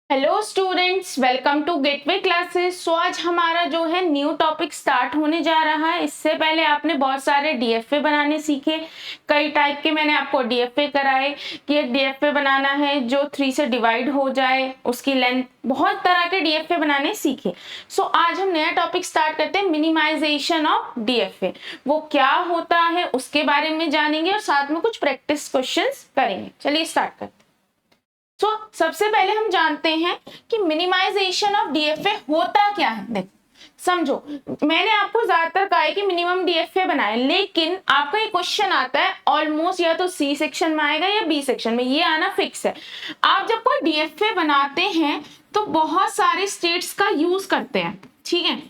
Hello students, welcome to gateway classes. So आज हमारा जो है न्यू टॉपिक स्टार्ट होने जा रहा है। इससे पहले आपने बहुत सारे डीएफए बनाने सीखे। कई टाइप के मैंने आपको डीएफए कराए कि एक डीएफए बनाना है जो 3 से डिवाइड हो जाए, उसकी लेंथ, बहुत तरह के डीएफए बनाने सीखे। सो आज हम नया टॉपिक स्टार्ट करते हैं, मिनिमाइजेशन ऑफ डीएफए। वो क्या होता है उसके बारे में जानेंगे और साथ में कुछ प्रैक्टिस क्वेश्चंस करेंगे। चलिए स्टार्ट करते हैं। सबसे पहले हम जानते हैं कि मिनिमाइजेशन ऑफ डीएफए होता क्या है। देखो समझो, मैंने आपको ज्यादातर कहा है कि मिनिमम डीएफए बनाए, लेकिन आपका ये क्वेश्चन आता है ऑलमोस्ट या तो सी सेक्शन में आएगा या बी सेक्शन में, ये आना फिक्स है। आप जब कोई डीएफए बनाते हैं तो बहुत सारे स्टेट्स का यूज करते हैं, ठीक है,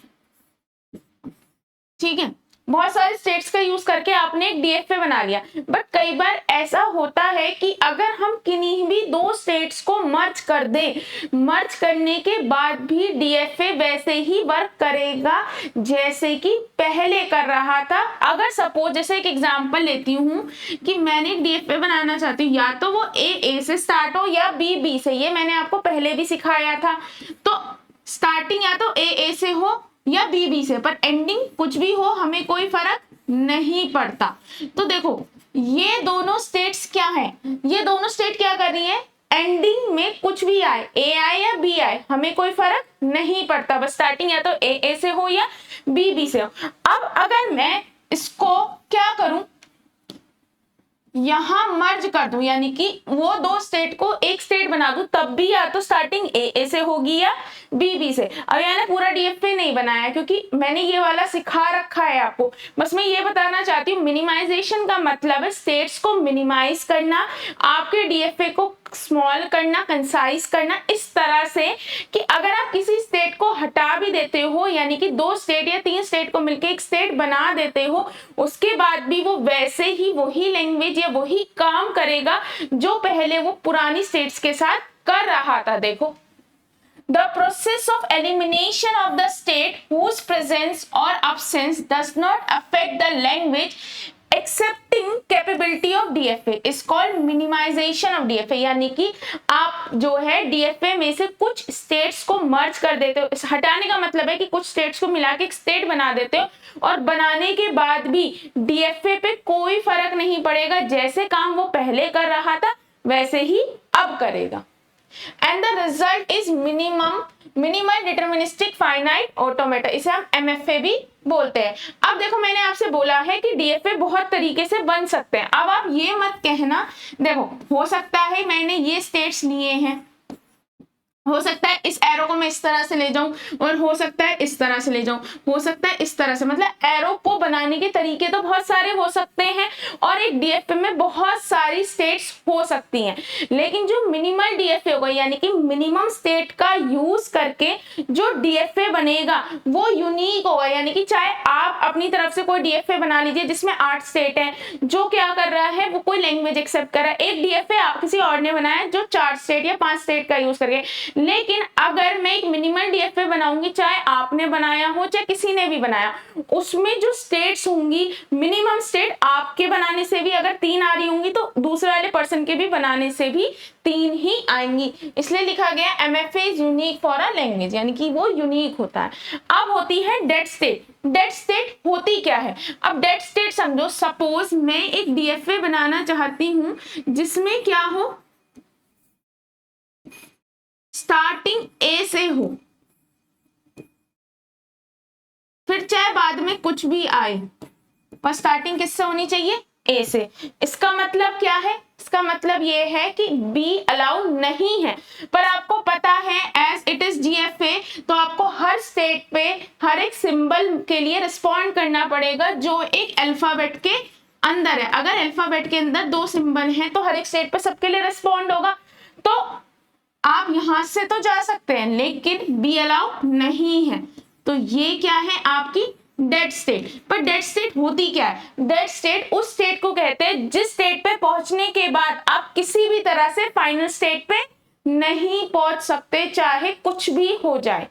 ठीक है, बहुत सारे स्टेट्स का यूज करके आपने एक डीएफए बना लिया। बट कई बार ऐसा होता है कि अगर हम किन्हीं भी दो स्टेट्स को मर्ज कर दें, मर्ज करने के बाद भी डीएफए वैसे ही वर्क करेगा जैसे कि पहले कर रहा था। अगर सपोज जैसे एक एग्जांपल लेती हूँ कि मैंने एक डीएफए बनाना चाहती हूँ, या तो वो ए से स्टार्ट हो या बी से, ये मैंने आपको पहले भी सिखाया था। तो स्टार्टिंग या तो ए से हो या बी से, पर एंडिंग कुछ भी हो हमें कोई फर्क नहीं पड़ता। तो देखो ये दोनों स्टेट्स क्या हैं, ये दोनों स्टेट क्या कर रही है, एंडिंग में कुछ भी आए, ए आए या बी आए, हमें कोई फर्क नहीं पड़ता, बस स्टार्टिंग या तो ए से हो या बी से हो। अब अगर मैं इसको क्या करूं, यहां मर्ज कर दूं, यानी कि वो दो स्टेट को एक स्टेट बना दूं, तब भी या तो स्टार्टिंग ए से होगी या बी से। अब मैंने पूरा डीएफए नहीं बनाया क्योंकि मैंने ये वाला सिखा रखा है आपको। बस मैं ये बताना चाहती हूँ, मिनिमाइजेशन का मतलब है स्टेट्स को मिनिमाइज करना, आपके डीएफए को स्मॉल करना, कंसाइज करना, इस तरह से कि अगर आप किसी स्टेट को हटा भी देते हो, यानी कि दो स्टेट या तीन स्टेट को मिलकर एक स्टेट बना देते हो, उसके बाद भी वो वैसे ही वही लैंग्वेज या वही काम करेगा जो पहले वो पुरानी स्टेट्स के साथ कर रहा था। देखो, the process of elimination of the state whose presence or absence does not affect the language accepting capability of DFA is called minimization of DFA। यानी कि आप जो है DFA में से कुछ स्टेट्स को मर्ज कर देते हो। हटाने का मतलब है कि कुछ स्टेट्स को मिला के एक स्टेट बना देते हो, और बनाने के बाद भी DFA पे कोई फर्क नहीं पड़ेगा, जैसे काम वो पहले कर रहा था वैसे ही अब करेगा। And the result is minimal deterministic finite automata, इसे हम MFA भी बोलते हैं। अब देखो मैंने आपसे बोला है कि डीएफए बहुत तरीके से बन सकते हैं। अब आप ये मत कहना, देखो हो सकता है मैंने ये स्टेट्स लिए हैं, हो सकता है इस एरो को मैं इस तरह से ले जाऊं, और हो सकता है इस तरह से ले जाऊं, हो सकता है इस तरह से, मतलब एरो को बनाने के तरीके तो बहुत सारे हो सकते हैं और एक डीएफए में बहुत सारी स्टेट्स हो सकती हैं। लेकिन जो मिनिमल डीएफए होगा, यानी कि मिनिमम स्टेट का यूज करके जो डीएफए बनेगा वो यूनिक होगा। यानी कि चाहे आप अपनी तरफ से कोई डीएफए बना लीजिए जिसमें 8 स्टेट है, जो क्या कर रहा है वो कोई लैंग्वेज एक्सेप्ट कर रहा है। एक डीएफए किसी और ने बनाया जो 4 स्टेट या 5 स्टेट का यूज करके। लेकिन अगर मैं एक मिनिमल डीएफए बनाऊंगी, चाहे आपने बनाया हो चाहे किसी ने भी बनाया, उसमें जो स्टेट्स होंगी, मिनिमम स्टेट आपके बनाने से भी अगर 3 आ रही होंगी तो दूसरे वाले पर्सन के भी बनाने से भी 3 ही आएंगी। इसलिए लिखा गया MFA is unique for a language, यानी कि वो यूनिक होता है। अब होती है डेड स्टेट। डेड स्टेट होती क्या है? अब डेड स्टेट समझो, सपोज मैं एक डीएफए बनाना चाहती हूं जिसमें क्या हो, स्टार्टिंग ए से हो, फिर चाहे बाद में कुछ भी आए, पर स्टार्टिंग किससे होनी चाहिए? ए से। इसका मतलब क्या है? इसका मतलब ये है कि बी अलाउ नहीं है। पर आपको पता है एज इट इज डीएफए, तो आपको हर स्टेट पे हर एक सिंबल के लिए रिस्पॉन्ड करना पड़ेगा जो एक अल्फाबेट के अंदर है। अगर अल्फाबेट के अंदर 2 सिंबल हैं तो हर एक स्टेट पे सबके लिए रिस्पॉन्ड होगा। तो आप यहां से तो जा सकते हैं, लेकिन बी अलाउ नहीं है। तो ये क्या है? आपकी डेड स्टेट। पर डेड स्टेट होती क्या है? डेड स्टेट उस स्टेट को कहते हैं जिस स्टेट पे पहुंचने के बाद आप किसी भी तरह से फाइनल स्टेट पे नहीं पहुंच सकते, चाहे कुछ भी हो जाए,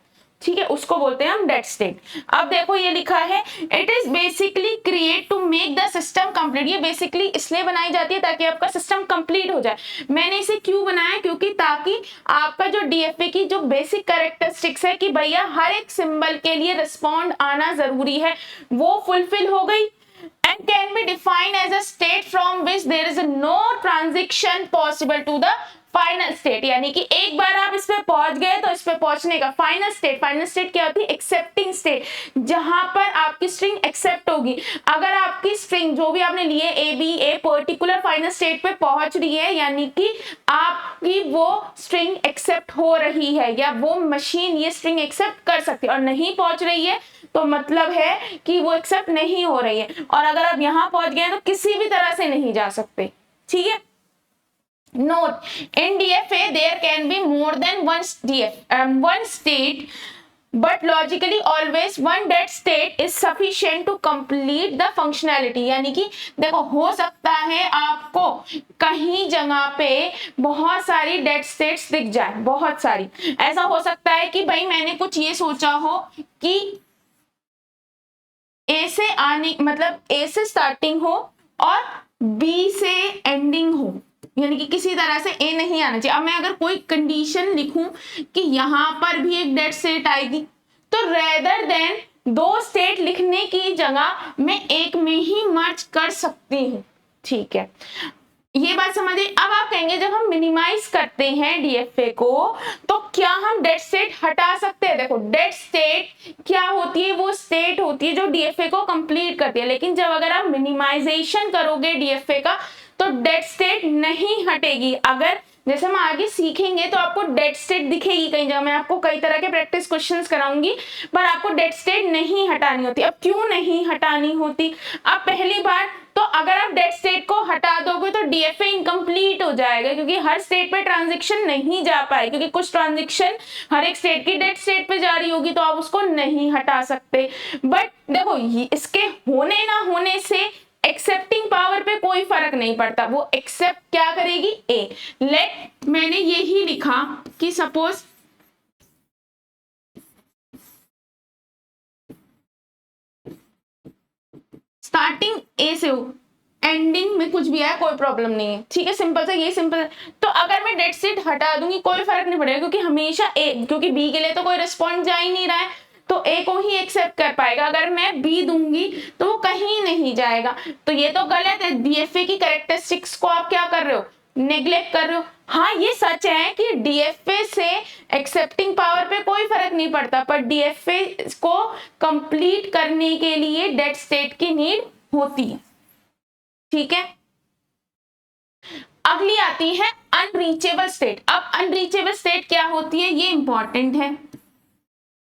ठीक है, उसको बोलते हैं हम डेड स्टेट। अब देखो ये लिखा है, it is basically create to make the system complete. ये बेसिकली इसलिए बनाई जाती है ताकि आपका सिस्टम कंप्लीट हो जाए। मैंने इसे क्यों बनाया, क्योंकि ताकि आपका जो डीएफए की जो बेसिक कैरेक्टरिस्टिक्स है कि भैया हर एक सिंबल के लिए रिस्पॉन्ड आना जरूरी है, वो फुलफिल हो गई। And can be defined as a state from which there is no transition possible to the final state. यानी कि एक बार आप इस पे पहुंच गए तो इस पे पहुंचने का फाइनल स्टेट क्या होती है, एक्सेप्टिंग स्टेट, जहां पर आपकी स्ट्रिंग एक्सेप्ट होगी। अगर आपकी स्ट्रिंग जो भी आपने लिए A B a particular final state पे पहुंच रही है, यानी कि आपकी वो स्ट्रिंग एक्सेप्ट हो रही है या वो मशीन ये स्ट्रिंग एक्सेप्ट कर सकती है, और नहीं पहुंच रही है तो मतलब है कि वो एक्सेप्ट नहीं हो रही है। और अगर आप यहां पहुंच गए तो किसी भी तरह से नहीं जा सकते, ठीक है। Note, in DFA there can be more than one state, but logically always one dead state is sufficient to complete the functionality। यानी कि देखो, हो सकता है आपको कहीं जगह पे बहुत सारी डेड स्टेट्स दिख जाए, बहुत सारी। ऐसा हो सकता है कि भाई मैंने कुछ ये सोचा हो कि ए से आने मतलब ए से स्टार्टिंग हो और बी से एंडिंग हो, यानी कि किसी तरह से ए नहीं आना चाहिए। अब मैं अगर कोई कंडीशन लिखूं कि यहां पर भी एक डेड स्टेट आएगी, तो रेदर देन दो स्टेट लिखने की जगह मैं एक में ही मर्ज कर सकती हूं, ठीक है। ये बात समझिए। अब आप कहेंगे जब हम मिनिमाइज करते हैं डीएफए को तो क्या हम डेड स्टेट हटा सकते हैं? देखो, डेड स्टेट क्या होती है, वो स्टेट होती है जो डीएफए को कंप्लीट करती है। लेकिन जब अगर आप मिनिमाइजेशन करोगे डीएफए का तो डेड स्टेट नहीं हटेगी। अगर जैसे हम आगे सीखेंगे तो आपको डेड स्टेट दिखेगी कहीं जगह, मैं आपको कई तरह के प्रैक्टिस क्वेश्चंस कराऊंगी, पर आपको डेड स्टेट नहीं हटानी होती। अब क्यों नहीं हटानी होती? अब पहली बार तो अगर आप डेड स्टेट को हटा दोगे तो डीएफए इनकम्प्लीट हो जाएगा, क्योंकि हर स्टेट पे ट्रांजिशन नहीं जा पाए, क्योंकि कुछ ट्रांजिशन हर एक स्टेट की डेड स्टेट पे जा रही होगी, तो आप उसको नहीं हटा सकते। बट देखो, इसके होने ना होने से एक्सेप्टिंग पावर पे कोई फर्क नहीं पड़ता, वो एक्सेप्ट क्या करेगी, ए। लेट मैंने ये ही लिखा कि सपोज स्टार्टिंग ए से हो, एंडिंग में कुछ भी आया कोई प्रॉब्लम नहीं है, ठीक है। सिंपल सा, ये सिंपल। तो अगर मैं डेड स्टेट हटा दूंगी कोई फर्क नहीं पड़ेगा, क्योंकि हमेशा ए, क्योंकि बी के लिए तो कोई रिस्पॉन्स जा ही नहीं रहा है, तो ए को ही एक्सेप्ट कर पाएगा। अगर मैं बी दूंगी तो वो कहीं नहीं जाएगा। तो ये तो गलत है, डीएफए की कैरेक्टरिस्टिक्स को आप क्या कर रहे हो, नेग्लेक्ट कर रहे हो। हाँ, ये सच है कि डीएफए से एक्सेप्टिंग पावर पे कोई फर्क नहीं पड़ता, पर डीएफए को कंप्लीट करने के लिए डेड स्टेट की नीड होती है, ठीक है। अगली आती है अनरीचेबल स्टेट। अब अनरीचेबल स्टेट क्या होती है, ये इंपॉर्टेंट है।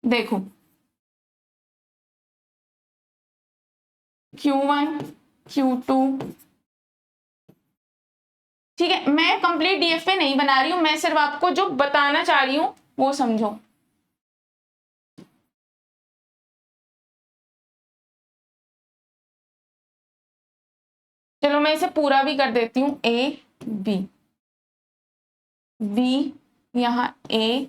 देखो, Q1, Q2, ठीक है। मैं कंप्लीट डीएफए नहीं बना रही हूं, मैं सिर्फ आपको जो बताना चाह रही हूं वो समझो। चलो मैं इसे पूरा भी कर देती हूं, ए बी, बी यहां ए,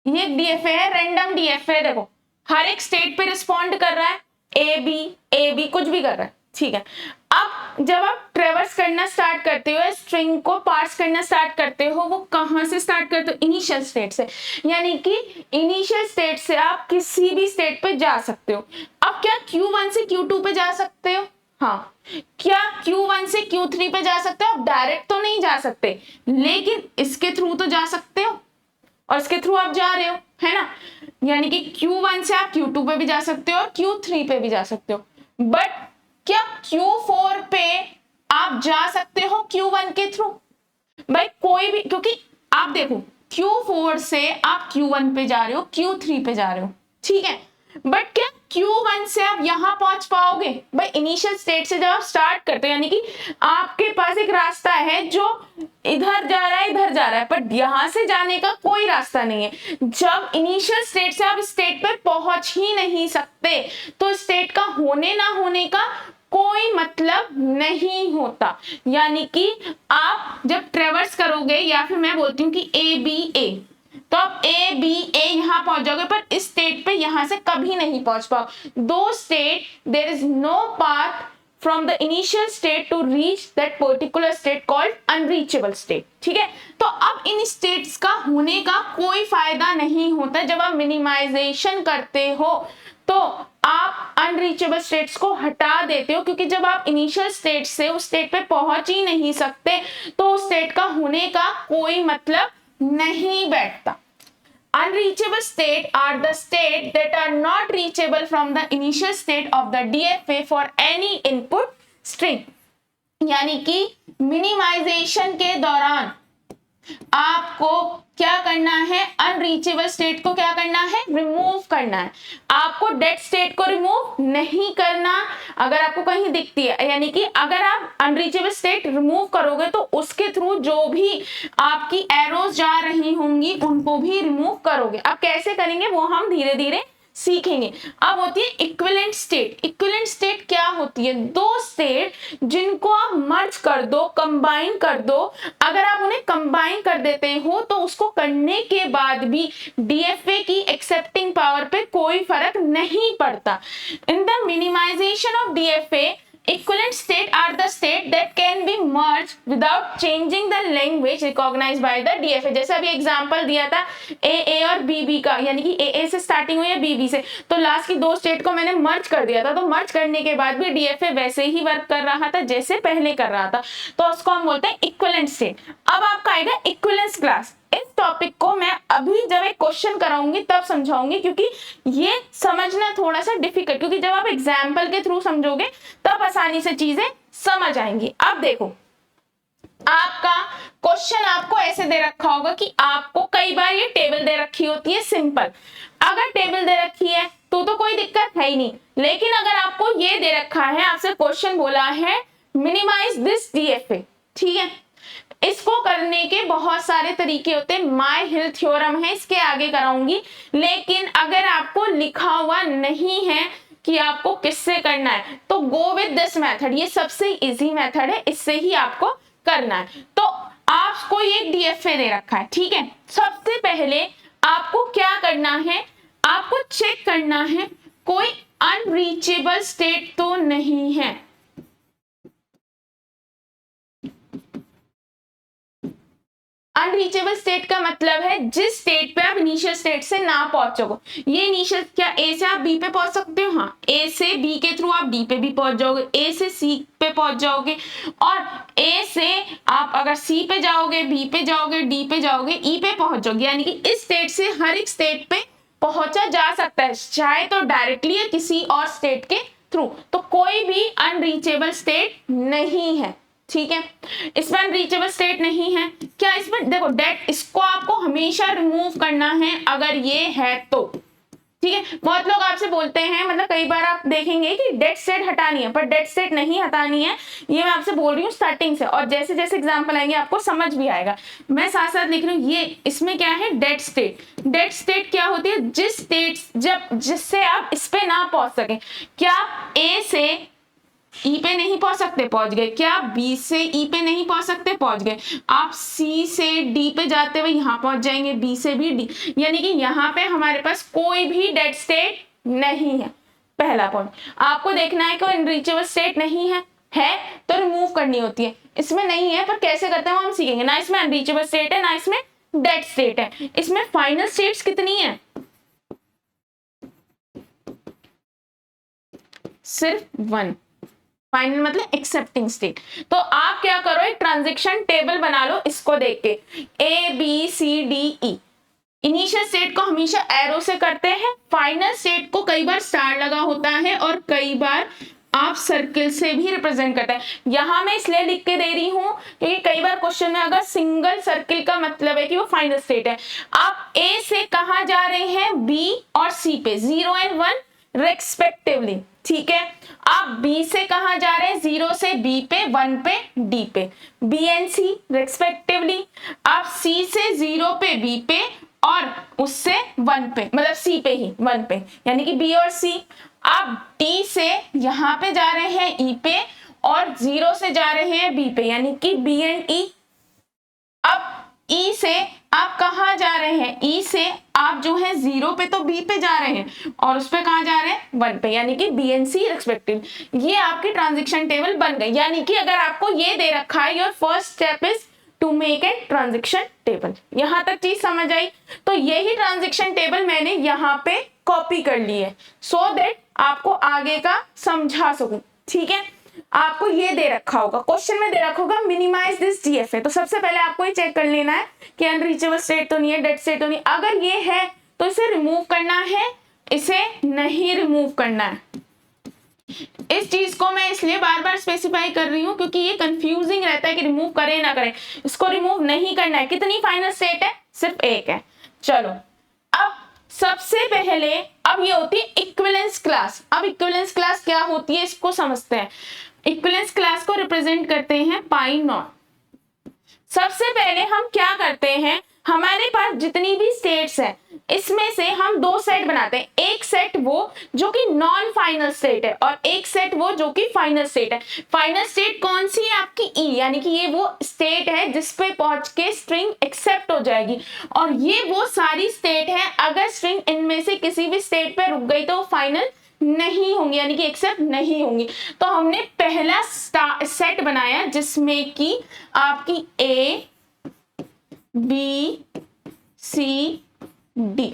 ये डीएफए है, रैंडम डीएफए है। देखो, हर एक स्टेट पे रिस्पॉन्ड कर रहा है, ए बी कुछ भी कर रहा है, ठीक है। अब जब आप ट्रेवर्स करना स्टार्ट करते हो, स्ट्रिंग को पार्स करना स्टार्ट करते हो, वो कहां से स्टार्ट करते हो, इनिशियल स्टेट से। यानी कि इनिशियल स्टेट से आप किसी भी स्टेट पे जा सकते हो। अब क्या Q1 से Q2 पे जा सकते हो? हाँ। क्या Q1 से Q3 पे जा सकते हो? आप डायरेक्ट तो नहीं जा सकते, लेकिन इसके थ्रू तो जा सकते हो, और इसके थ्रू आप जा रहे हो, है ना। यानी कि Q1 से आप Q2 पे भी जा सकते हो और Q3 पे भी जा सकते हो। बट क्या Q4 पे आप जा सकते हो Q1 के थ्रू? भाई कोई भी, क्योंकि आप देखो Q4 से आप Q1 पे जा रहे हो, Q3 पे जा रहे हो, ठीक है। बट क्या Q1 से आप यहां पहुंच पाओगे? भाई इनिशियल स्टेट से जब आप स्टार्ट करते हो, यानी कि आपके पास एक रास्ता है जो इधर जा रहा है, इधर जा रहा है, पर यहां से जाने का कोई रास्ता नहीं है। जब इनिशियल स्टेट से आप स्टेट पे पहुंच ही नहीं सकते, तो स्टेट का होने ना होने का कोई मतलब नहीं होता। यानी कि आप जब ट्रेवर्स करोगे, या फिर मैं बोलती हूँ कि ए बी ए, तो आप ए बी ए यहाँ पहुंच जाओगे, पर इस स्टेट पे यहाँ से कभी नहीं पहुंच पाओ। दो state, there is no path from the initial state to reach that particular state called unreachable state। ठीक है, तो अब इन states का होने का कोई फायदा नहीं होता। जब आप मिनिमाइजेशन करते हो तो आप अनरीचेबल स्टेट्स को हटा देते हो, क्योंकि जब आप इनिशियल स्टेट से उस स्टेट पे पहुंच ही नहीं सकते तो उस स्टेट का होने का कोई मतलब नहीं बैठता। Unreachable state are the state that are not reachable from the initial state of the DFA for any input string। यानी कि मिनिमाइजेशन के दौरान आपको क्या करना है, अनरीचेबल स्टेट को क्या करना है, रिमूव करना है। आपको डेड स्टेट को रिमूव नहीं करना। अगर आपको कहीं दिखती है, यानी कि अगर आप अनरीचेबल स्टेट रिमूव करोगे तो उसके थ्रू जो भी आपकी एरोज जा रही होंगी उनको भी रिमूव करोगे। अब कैसे करेंगे वो हम धीरे धीरे सीखेंगे। अब होती है इक्विवेलेंट स्टेट। इक्विवेलेंट स्टेट क्या होती है, दो स्टेट जिनको आप मर्ज कर दो, कंबाइन कर दो। अगर आप उन्हें कंबाइन कर देते हो तो उसको करने के बाद भी डीएफए की एक्सेप्टिंग पावर पे कोई फर्क नहीं पड़ता। In the minimization of DFA, equivalent state are the state that can be merged without changing the language recognized by the DFA। जैसे अभी एग्जांपल दिया था ए और बी का, यानी कि ए से स्टार्टिंग हुई है बी से, तो लास्ट की दो स्टेट को मैंने मर्ज कर दिया था। तो मर्ज करने के बाद भी डीएफए वैसे ही वर्क कर रहा था जैसे पहले कर रहा था, तो उसको हम बोलते हैं इक्विवेलेंट स्टेट। अब आपका आएगा इक्विवेलेंस क्लास। इस टॉपिक को मैं अभी जब एक क्वेश्चन कराऊंगी तब समझाऊंगी, क्योंकि ये समझना थोड़ा सा डिफिकल्ट, क्योंकि जब आप एग्जाम्पल के थ्रू समझोगे तब आसानी से चीजें समझ आएंगी। अब देखो, आपका क्वेश्चन आपको ऐसे दे रखा होगा कि आपको कई बार ये टेबल दे रखी होती है सिंपल। अगर टेबल दे रखी है तो कोई दिक्कत है ही नहीं, लेकिन अगर आपको ये दे रखा है, आपसे क्वेश्चन बोला है मिनिमाइज दिस डीएफए, ठीक है, इसको करने के बहुत सारे तरीके होते हैं। माय हिल थ्योरम है, इसके आगे कराऊंगी। लेकिन अगर आपको लिखा हुआ नहीं है कि आपको किससे करना है तो गो विद दिस मेथड, ये सबसे इजी मेथड है, इससे ही आपको करना है। तो आपको ये डीएफए दे रखा है, ठीक है। सबसे पहले आपको क्या करना है, आपको चेक करना है कोई अनरीचेबल स्टेट तो नहीं है। अनरीचेबल स्टेट का मतलब है जिस स्टेट पे आप इनिशियल स्टेट से ना पहुंचोगे। ये इनिशियल, क्या ए से आप बी पे पहुंच सकते हो? हाँ, ए से बी के थ्रू आप डी पे भी पहुंच जाओगे, ए से सी पे पहुंच जाओगे, और ए से आप अगर सी पे जाओगे, बी पे जाओगे, डी पे जाओगे, ई पे पहुंच जाओगे। यानी कि इस स्टेट से हर एक स्टेट पे पहुंचा जा सकता है, चाहे तो डायरेक्टली या किसी और स्टेट के थ्रू। तो कोई भी अनरीचेबल स्टेट नहीं है, ठीक है। इसमें अनरीचेबल स्टेट नहीं है। क्या इसमें देखो डेट, इसको आपको हमेशा रिमूव करना है अगर ये है तो, ठीक है। बहुत लोग आपसे बोलते हैं, मतलब कई बार आप देखेंगे कि डेट स्टेट हटानी है, पर डेट स्टेट नहीं हटानी है। ये मैं आपसे बोल रही हूँ स्टार्टिंग से, और जैसे जैसे एग्जांपल आएंगे आपको समझ भी आएगा। मैं साथ साथ लिख रही हूँ। ये इसमें क्या है, डेट स्टेट। डेट स्टेट क्या होती है, जिस स्टेट जिससे आप इस पे ना पहुंच सके। क्या ए से ई पे नहीं पहुंच सकते, पहुंच गए। क्या बी से ई पे नहीं पहुंच सकते, पहुंच गए। आप सी से डी पे जाते हुए यहाँ पहुंच जाएंगे, बी से भी डी, यानी कि यहाँ पे हमारे पास कोई भी डेड स्टेट नहीं है। पहला पॉइंट आपको देखना है कि अनरीचेबल स्टेट नहीं है, तो रिमूव करनी होती है। इसमें नहीं है, पर कैसे करते हैं हम सीखेंगे। ना इसमें अनरीचेबल स्टेट है, ना इसमें डेड स्टेट है। इसमें फाइनल स्टेट्स कितनी है, सिर्फ वन। फाइनल मतलब एक्सेप्टिंग स्टेट। तो आप क्या करो, एक ट्रांजैक्शन टेबल बना लो इसको देख के, A B C D E. Initial state को हमेशा एरो से करते हैं, फाइनल स्टेट को कई बार स्टार लगा होता है और कई बार आप सर्किल से भी रिप्रेजेंट करते हैं। यहां मैं इसलिए लिख के दे रही हूं क्योंकि कई बार क्वेश्चन में अगर सिंगल सर्किल का मतलब है कि वो फाइनल स्टेट है। आप ए से कहां जा रहे हैं, बी और सी पे, 0 and 1 रेस्पेक्टिवली, ठीक है। आप बी से कहां जा रहे हैं, 0 से बी पे, 1 पे, डी पे, बी एंड सी रेस्पेक्टिवली। आप सी से 0 पे, बी पे, और उससे 1 पे, मतलब सी पे ही 1 पे, यानी कि बी और सी। आप डी से यहां पे जा रहे हैं ई पे, और 0 से जा रहे हैं बी पे, यानी कि बी एंड ई। अब ई से आप कब कहाँ जा रहे हैं, ई से आप जो है 0 पे तो बी पे जा रहे हैं और उस पे कहाँ जा रहे हैं 1 पे, यानी कि बी एंड सी रिस्पेक्टिव। ये आपकी ट्रांजैक्शन टेबल बन गई। यानी कि अगर आपको ये दे रखा है your first step is to make a transaction table, यहां तक चीज समझ आई। तो यही ट्रांजैक्शन टेबल मैंने यहाँ पे कॉपी कर ली है सो दैट आपको आगे का समझा सकूं। ठीक है, आपको ये दे रखा होगा, क्वेश्चन में दे रखा होगा मिनिमाइज दिस डीएफए। तो सबसे पहले आपको ये चेक कर लेना है कि अनरीचेबल स्टेट तो नहीं है, डेड स्टेट तो नहीं। अगर ये है तो इसे रिमूव करना है, इसे नहीं रिमूव करना है। इस चीज को मैं इसलिए बार बार स्पेसिफाई कर रही हूं क्योंकि ये कंफ्यूजिंग रहता है कि रिमूव करें ना करें। इसको रिमूव नहीं करना है। कितनी फाइनल स्टेट है, सिर्फ एक है। चलो अब सबसे पहले अब ये होती है इक्विवेलेंस क्लास। अब इक्विवेलेंस क्लास क्या होती है इसको समझते हैं। इक्विवेलेंस क्लास को रिप्रेजेंट करते हैं पाई नॉट। सबसे पहले हम क्या करते हैं, हमारे पास जितनी भी स्टेट्स है इसमें से हम दो सेट बनाते हैं। एक सेट वो जो कि नॉन फाइनल स्टेट है और एक सेट वो जो कि फाइनल स्टेट है। फाइनल स्टेट कौन सी है आपकी ई, यानी कि ये वो स्टेट है जिस पे पहुंच के स्ट्रिंग एक्सेप्ट हो जाएगी। और ये वो सारी स्टेट है अगर स्ट्रिंग इनमें से किसी भी स्टेट पे रुक गई तो वो फाइनल नहीं होंगी, यानी कि एक्सेप्ट नहीं होंगी। तो हमने पहला सेट बनाया जिसमें कि आपकी ए बी सी डी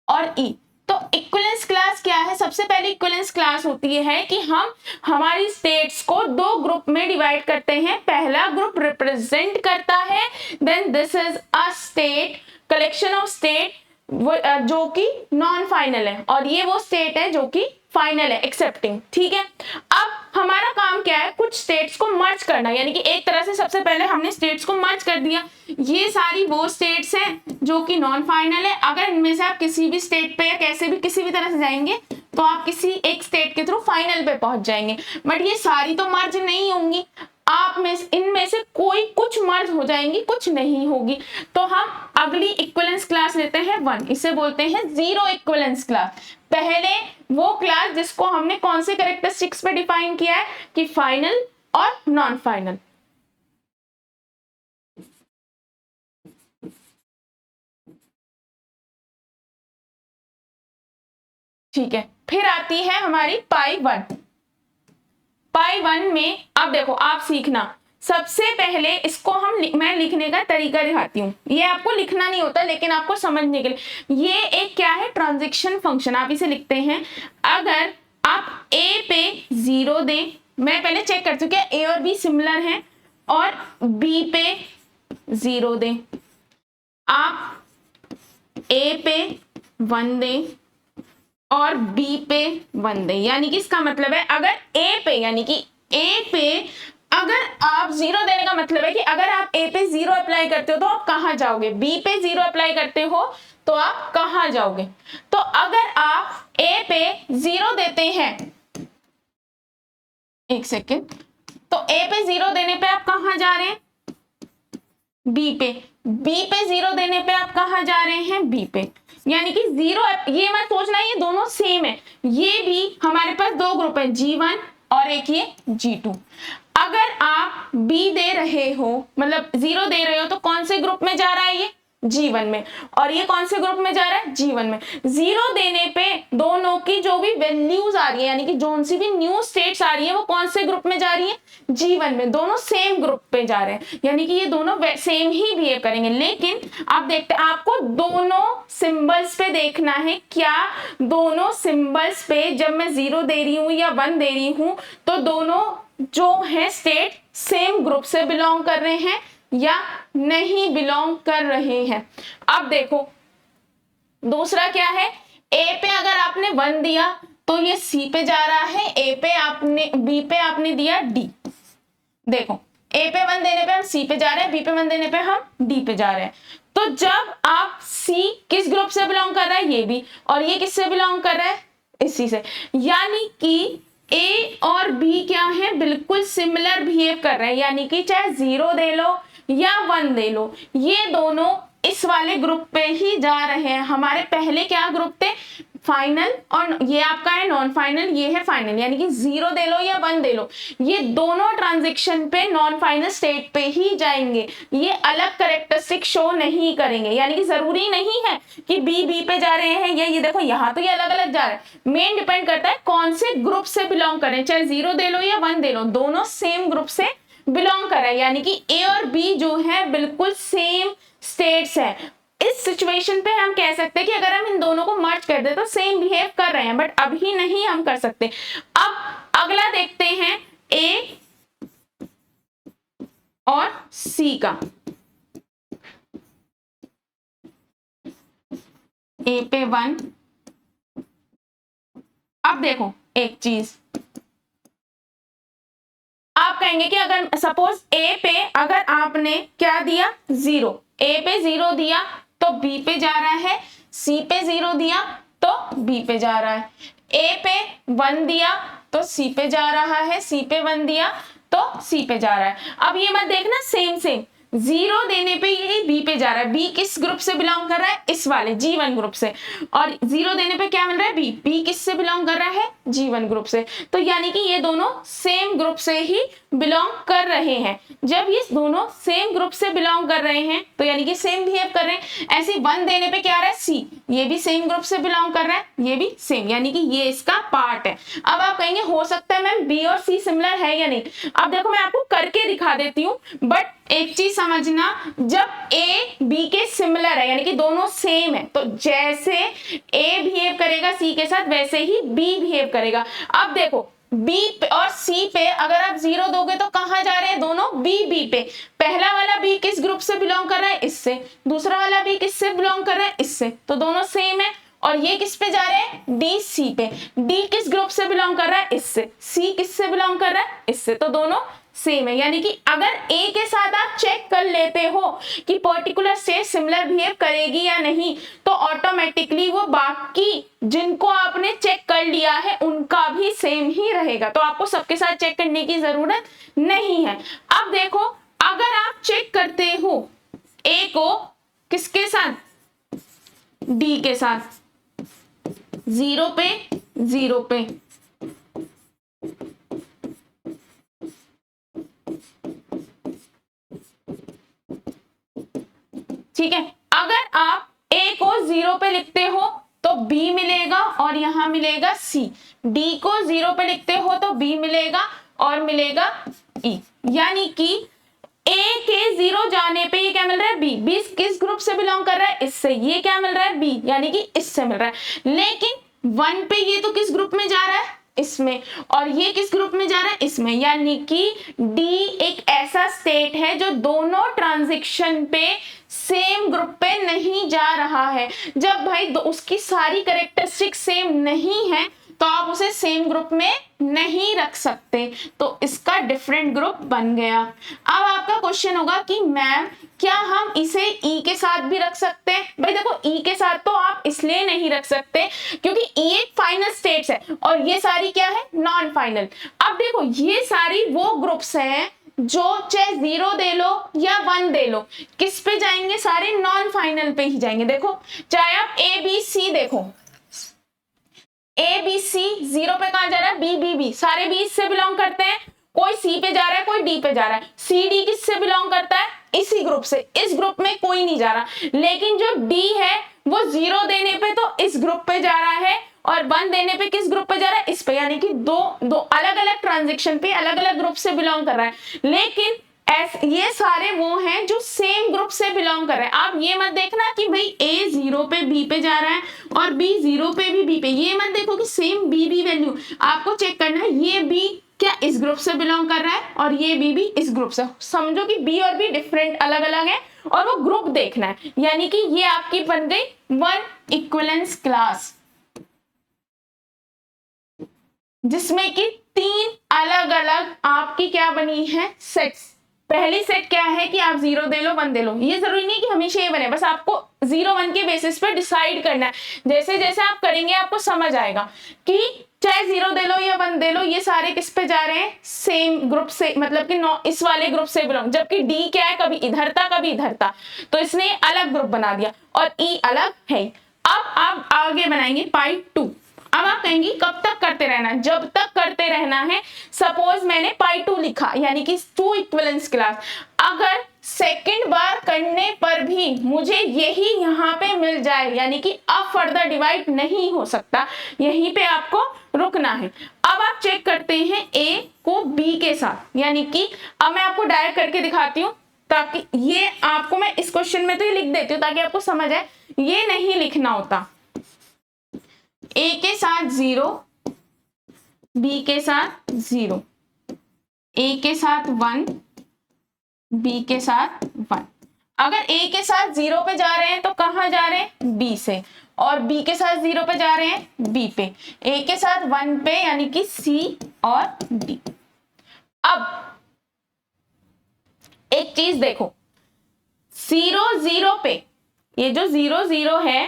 और ई। तो इक्विवेलेंस क्लास क्या है, सबसे पहले इक्विवेलेंस क्लास होती है कि हम हमारी स्टेट्स को दो ग्रुप में डिवाइड करते हैं। पहला ग्रुप रिप्रेजेंट करता है, then this is a state, collection of state जो कि नॉन फाइनल है और ये वो स्टेट है जो कि फाइनल है, एक्सेप्टिंग। ठीक है, अब हमारा काम क्या है, कुछ स्टेट्स को मर्ज करना, यानी कि एक तरह से सबसे पहले हमने स्टेट्स को मर्ज कर दिया। ये सारी वो स्टेट्स हैं जो कि नॉन फाइनल है। अगर इनमें से आप किसी भी स्टेट पे या कैसे भी किसी भी तरह से जाएंगे तो आप किसी एक स्टेट के थ्रू फाइनल पे पहुंच जाएंगे, बट ये सारी तो मर्ज नहीं होंगी। आप में इनमें से कोई कुछ मर्ज हो जाएंगी, कुछ नहीं होगी। तो हम अगली इक्विवेलेंस क्लास लेते हैं 1, इसे बोलते हैं जीरो इक्विवेलेंस क्लास। पहले वो क्लास जिसको हमने कौन से कैरेक्टरिस्टिक्स पे डिफाइन किया है कि फाइनल और नॉन फाइनल। ठीक है, फिर आती है हमारी पाई 1। पाई 1 में अब देखो आप सीखना, सबसे पहले इसको मैं लिखने का तरीका दिखाती हूँ। ये आपको लिखना नहीं होता लेकिन आपको समझने के लिए, ये एक क्या है, ट्रांजैक्शन फंक्शन। आप इसे लिखते हैं, अगर आप ए पे 0 दें, मैं पहले चेक कर चुकी हूँ ए और बी सिमिलर हैं, और बी पे 0 दें, आप ए पे 1 दें और बी पे 1 दें, यानी कि इसका मतलब है अगर ए पे, यानी कि ए पे अगर आप 0 देने का मतलब है कि अगर आप ए पे 0 अप्लाई करते हो तो आप कहां जाओगे, बी पे 0 अप्लाई करते हो तो आप कहां जाओगे। तो अगर आप ए पे 0 देते हैं, एक सेकेंड, तो ए पे 0 देने पे आप कहां जा रहे हैं, बी पे। बी पे 0 देने पे आप कहां जा रहे हैं, बी पे। यानी कि 0, ये मत सोचना ये दोनों सेम है, ये भी हमारे पास दो ग्रुप है, G1 और एक ये G2। अगर आप B दे रहे हो, मतलब 0 दे रहे हो, तो कौन से ग्रुप में जा रहा है, ये G1 में, और ये कौन से ग्रुप में जा रहा है, G1 में। 0 देने पे दोनों की जो भी वैल्यूज आ रही है, यानी कि जो सी भी न्यू स्टेट्स आ रही है, वो कौन से ग्रुप में जा रही है, G1 में। दोनों सेम ग्रुप पे जा रहे हैं, यानी कि ये दोनों सेम ही बिहेव करेंगे। लेकिन आप देखते हैं, आपको दोनों सिंबल्स पे देखना है, क्या दोनों सिंबल्स पे जब मैं 0 दे रही हूं या 1 दे रही हूं तो दोनों जो है स्टेट सेम ग्रुप से बिलोंग कर रहे हैं या नहीं बिलोंग कर रहे हैं। अब देखो दूसरा क्या है, ए पे अगर आपने 1 दिया तो ये सी पे जा रहा है, ए पे आपने, बी पे आपने दिया डी। देखो ए पे 1 देने पे हम सी पे जा रहे हैं, बी पे 1 देने पे हम डी पे जा रहे हैं। तो जब आप सी किस ग्रुप से बिलोंग कर रहा है, ये भी, और ये किससे बिलोंग कर रहा है, इसी से। यानी कि ए और बी क्या है, बिल्कुल सिमिलर बिहेव कर रहे हैं, यानी कि चाहे 0 दे लो या 1 दे लो, ये दोनों इस वाले ग्रुप पे ही जा रहे हैं। हमारे पहले क्या ग्रुप थे, फाइनल और ये आपका है नॉन फाइनल, ये है फाइनल, यानी कि 0 दे लो या 1 दे लो, ये दोनों ट्रांजिशन पे नॉन फाइनल स्टेट पे ही जाएंगे, ये अलग कैरेक्टरिस्टिक शो नहीं करेंगे। यानी कि जरूरी नहीं है कि बी पे जा रहे हैं, ये देखो यहाँ तो ये अलग अलग जा रहे हैं। मेन डिपेंड करता है कौन से ग्रुप से बिलोंग करें, चाहे 0 दे लो या 1 दे लो, दोनों सेम ग्रुप से बिलोंग कर रहे हैं। यानी कि ए और बी जो है बिल्कुल सेम स्टेट्स है। इस सिचुएशन पे हम कह सकते हैं कि अगर हम इन दोनों को मर्ज कर दे तो सेम बिहेव कर रहे हैं, बट अभी नहीं हम कर सकते। अब अगला देखते हैं ए और सी का। ए पे 1, अब देखो एक चीज आप कहेंगे कि अगर सपोज ए पे अगर आपने क्या दिया 0, ए पे 0 दिया तो बी पे जा रहा है, सी पे 0 दिया तो बी पे जा रहा है, ए पे 1 दिया तो सी पे जा रहा है, सी पे 1 दिया तो सी पे जा रहा है। अब ये मत देखना सेम 0 देने पे ये बी पे जा रहा है, बी किस ग्रुप से बिलोंग कर रहा है, इस वाले G1 ग्रुप से, और 0 देने पे क्या मिल रहा है, बी किस से बिलोंग कर रहा है, G1 ग्रुप से। तो यानी कि ये दोनों सेम ग्रुप से ही बिलोंग कर रहे हैं। जब ये दोनों सेम ग्रुप से बिलोंग कर रहे हैं तो यानी कि सेम बिहेव कर रहे हैं। ऐसे 1 देने पे क्या आ रहा है, सी, ये भी सेम ग्रुप से बिलोंग कर रहा है, ये भी सेम, यानी कि ये इसका पार्ट है। अब आप कहेंगे हो सकता है मैम बी और सी सिमिलर है या नहीं। अब देखो मैं आपको करके दिखा देती हूँ, बट एक चीज समझना, जब ए बी के सिमिलर है यानी कि दोनों सेम है, तो जैसे ए बिहेव करेगा सी के साथ वैसे ही बी बिहेव करेगा। अब देखो बी और सी पे अगर आप 0 दोगे तो कहां जा रहे हैं दोनों, बी पे। पहला वाला बी किस ग्रुप से बिलोंग कर रहा है, इससे, दूसरा वाला बी किससे बिलोंग कर रहा है, इससे, तो दोनों सेम है। और ये किस पे जा रहे हैं, डी सी पे, डी किस ग्रुप से बिलोंग कर रहा है, इससे, सी किससे बिलोंग कर रहा है, इससे, तो दोनों सेम है। यानी कि अगर ए के साथ आप चेक कर लेते हो कि पर्टिकुलर स्टेट सिमिलर बिहेव करेगी या नहीं, तो ऑटोमेटिकली वो बाकी जिनको आपने चेक कर लिया है उनका भी सेम ही रहेगा, तो आपको सबके साथ चेक करने की जरूरत नहीं है। अब देखो अगर आप चेक करते हो ए को किसके साथ, डी के साथ, 0 पे 0 पे, ठीक है। अगर आप ए को 0 पे लिखते हो तो बी मिलेगा और यहां मिलेगा सी, डी को 0 पे लिखते हो तो बी मिलेगा और मिलेगा ई, यानी कि ए के 0 जाने पे ये क्या मिल रहा है, बी किस ग्रुप से बिलोंग कर रहा है, इससे, ये क्या मिल रहा है, बी, यानी कि इससे मिल रहा है। लेकिन 1 पे ये तो किस ग्रुप में जा रहा है, इसमें, और ये किस ग्रुप में जा रहा है, इसमें, यानी कि डी एक ऐसा स्टेट है जो दोनों ट्रांजिशन पे सेम ग्रुप पे नहीं जा रहा है। जब भाई उसकी सारी कैरेक्टरिस्टिक सेम नहीं है तो आप उसे सेम ग्रुप में नहीं रख सकते, तो इसका डिफरेंट ग्रुप बन गया। अब आपका क्वेश्चन होगा कि मैम क्या हम इसे ई के साथ भी रख सकते हैं। भाई देखो ई के साथ तो आप इसलिए नहीं रख सकते क्योंकि ई एक फाइनल स्टेट्स है और ये सारी क्या है, नॉन फाइनल। अब देखो ये सारी वो ग्रुप्स हैं जो चाहे 0 दे लो या 1 दे लो, किस पे जाएंगे, सारे नॉन फाइनल पे ही जाएंगे। देखो चाहे आप ए बी सी देखो, ए बी सी 0 पे कहां जा रहा है, बी, सारे बी से बिलोंग करते हैं, कोई सी पे जा रहा है कोई डी पे जा रहा है। सी डी किससे बिलोंग करता है, इसी ग्रुप से, इस ग्रुप में कोई नहीं जा रहा। लेकिन जो डी है वो 0 देने पे तो इस ग्रुप पे जा रहा है और 1 देने पे किस ग्रुप पे जा रहा है, इस पे, यानी कि दो अलग अलग ट्रांजेक्शन पे अलग अलग ग्रुप से बिलोंग कर रहा है। लेकिन ये सारे वो हैं जो सेम ग्रुप से बिलोंग कर रहे हैं। आप ये मत देखना कि भाई ए 0 पे बी पे जा रहा है और बी 0 पे भी बी पे, ये मत देखो कि सेम बी वैल्यू, आपको चेक करना है ये बी क्या इस ग्रुप से बिलोंग कर रहा है और ये बी भी इस ग्रुप से। समझो कि बी और बी डिफरेंट अलग अलग है और वो ग्रुप देखना है, यानी कि ये आपकी बन गई 1 इक्विवेलेंस क्लास, जिसमें कि 3 अलग अलग आपकी क्या बनी है, सेट्स। पहली सेट क्या है कि आप 0 दे लो 1 दे लो, ये जरूरी नहीं कि हमेशा ये बने, बस आपको 0-1 के बेसिस पे डिसाइड करना है। जैसे जैसे आप करेंगे आपको समझ आएगा कि चाहे 0 दे लो या 1 दे लो, ये सारे किस पे जा रहे हैं, सेम ग्रुप से, मतलब कि इस वाले ग्रुप से बिलोंग। जबकि डी क्या है, कभी इधर था कभी इधर था, तो इसने अलग ग्रुप बना दिया और ई अलग है। अब आप आगे बनाएंगे पाई 2। अब आप कहेंगे कब तक करते रहना, जब तक करते रहना है। सपोज मैंने पाई 2 लिखा यानी कि 2 इक्विवेलेंस क्लास, अगर सेकंड बार करने पर भी मुझे यही यहाँ पे मिल जाए यानी कि अब फर्दर डिवाइड नहीं हो सकता, यहीं पे आपको रुकना है। अब आप चेक करते हैं a को b के साथ, यानी कि अब मैं आपको डायरेक्ट करके दिखाती हूँ ताकि ये आपको, मैं इस क्वेश्चन में तो ये लिख देती हूँ ताकि आपको समझ आए, ये नहीं लिखना होता। a के साथ 0, b के साथ 0, a के साथ 1, b के साथ 1। अगर a के साथ 0 पे जा रहे हैं तो कहां जा रहे हैं, b से, और b के साथ 0 पे जा रहे हैं b पे, a के साथ 1 पे यानी कि c और d। अब एक चीज देखो, 0 0 पे, ये जो 0 0 है,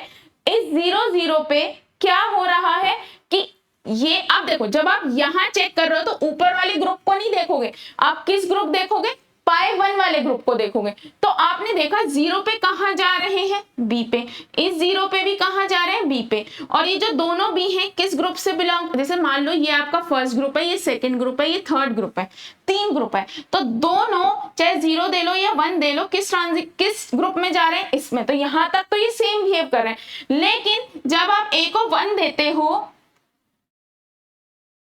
इस 0 0 पे क्या हो रहा है कि ये, आप देखो जब आप यहां चेक कर रहे हो तो ऊपर वाले ग्रुप को नहीं देखोगे, आप किस ग्रुप देखोगे, पाई 1 वाले ग्रुप को देखोगे। तो आपने देखा 0 पे कहां जा रहे हैं, बी पे, इस 0 पे भी कहां जा रहे हैं, बी पे, और ये जो दोनों बी हैं किस ग्रुप से बिलोंग, जैसे मान लो ये आपका फर्स्ट ग्रुप है, ये सेकंड ग्रुप है, ये थर्ड ग्रुप है, 3 ग्रुप है, तो दोनों चाहे 0 दे लो या 1 दे लो, किस ग्रुप में जा रहे हैं, इसमें। तो यहां तक तो ये सेम बिहेव कर रहे हैं, लेकिन जब आप a को 1 देते हो,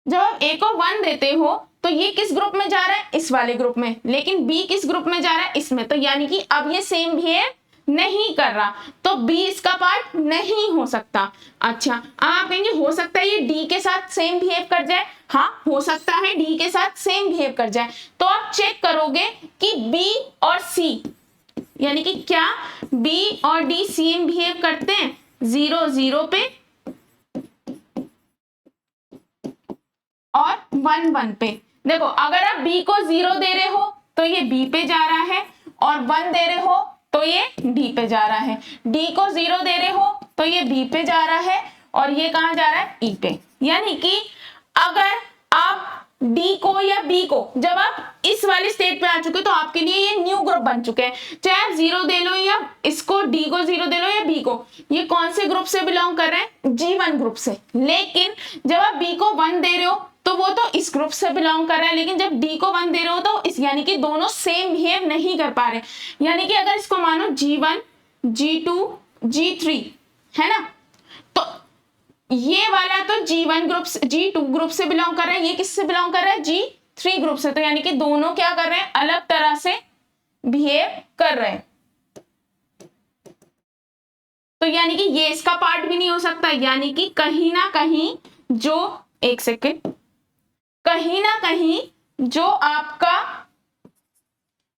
जब आप a को 1 देते हो तो ये किस ग्रुप में जा रहा है, इस वाले ग्रुप में, लेकिन b किस ग्रुप में जा रहा है, इसमें। तो यानी कि अब ये सेम बिहेव नहीं कर रहा, तो b इसका पार्ट नहीं हो सकता। अच्छा, आप कहेंगे हो सकता है ये d के साथ सेम बिहेव कर जाए, हाँ हो सकता है d के साथ सेम बिहेव कर जाए। तो आप चेक करोगे कि b और c, यानी कि क्या b और d सेम बिहेव करते हैं 0 0 पे और 1 1 पे। देखो अगर आप b को 0 दे रहे हो तो ये b पे जा रहा है, और 1 दे रहे हो तो ये d पे जा रहा है, d को 0 दे रहे हो तो ये b पे जा रहा है, और ये कहां जा रहा है, e पे। यानी कि अगर आप d को या b को, जब आप इस वाले स्टेट पे आ चुके तो आपके लिए ये न्यू ग्रुप बन चुके हैं, चाहे आप 0 दे लो या इसको d को 0 दे लो या b को, ये कौन से ग्रुप से बिलोंग कर रहे हैं, G1 ग्रुप से। लेकिन जब आप b को 1 दे रहे हो तो वो तो इस ग्रुप से बिलोंग कर रहा है, लेकिन जब d को 1 दे रहे हो तो इस, यानी कि दोनों सेम बिहेव नहीं कर पा रहे। यानी कि अगर इसको मानो G1 G2 G3 है ना, तो ये वाला तो G1 ग्रुप से, G2 ग्रुप से बिलोंग कर रहा है, ये किससे बिलोंग कर रहा है, G3 ग्रुप से। तो यानी कि दोनों क्या कर रहे हैं, अलग तरह से बिहेव कर रहे हैं। तो यानी कि ये इसका पार्ट भी नहीं हो सकता, यानी कि कहीं ना कहीं जो, एक सेकेंड, कहीं ना कहीं जो आपका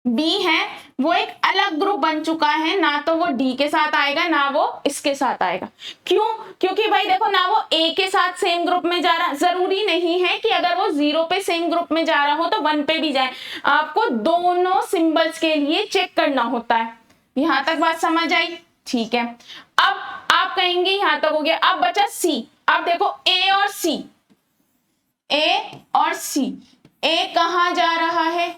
B है वो एक अलग ग्रुप बन चुका है, ना तो वो D के साथ आएगा ना वो इसके साथ आएगा। क्यों, क्योंकि भाई देखो ना वो A के साथ सेम ग्रुप में जा रहा, जरूरी नहीं है कि अगर वो 0 पे सेम ग्रुप में जा रहा हो तो 1 पे भी जाए, आपको दोनों सिंबल्स के लिए चेक करना होता है। यहां तक बात समझ आई, ठीक है। अब आप कहेंगे यहां तक हो गया, अब बचा C। अब देखो A और C, A और C, A कहां जा रहा है,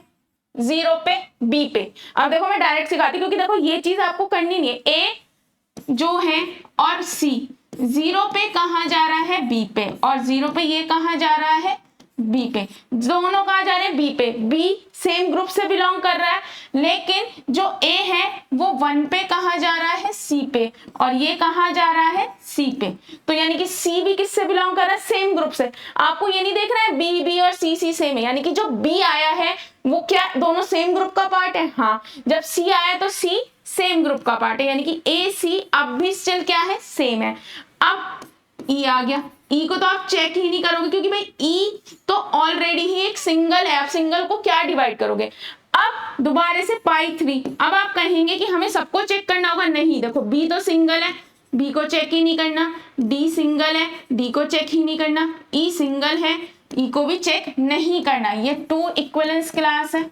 0 पे, B पे। अब देखो मैं डायरेक्ट सिखाती हूं, क्योंकि देखो ये चीज आपको करनी नहीं है। A जो है और C 0 पे कहां जा रहा है, B पे, और 0 पे ये कहां जा रहा है, B पे। दोनों कहां जा रहे हैं, B पे। B सेम ग्रुप से बिलोंग कर रहा है, लेकिन जो A है वो 1 पे कहां जा रहा है, C पे, और ये कहां जा रहा है, C पे। तो यानी कि C भी किससे बिलोंग कर रहा है, सेम ग्रुप से। आपको ये नहीं देख रहा है B और C सेम है, यानी कि जो B आया है वो क्या दोनों सेम ग्रुप का पार्ट है, हाँ। जब C आया तो C सेम ग्रुप का पार्ट है, यानी कि A C अब भी स्टिल क्या है, सेम है। अब E आ गया, E को तो आप चेक ही नहीं करोगे, क्योंकि भाई E तो ऑलरेडी ही एक सिंगल है, आप सिंगल को क्या डिवाइड करोगे। अब दोबारा से पाई 3, अब आप कहेंगे कि हमें सबको चेक करना होगा, नहीं, देखो B तो सिंगल है, B को चेक ही नहीं करना, D सिंगल है, D को चेक ही नहीं करना, E सिंगल है, E को भी चेक नहीं करना। ये 2 इक्विवेलेंस क्लास है।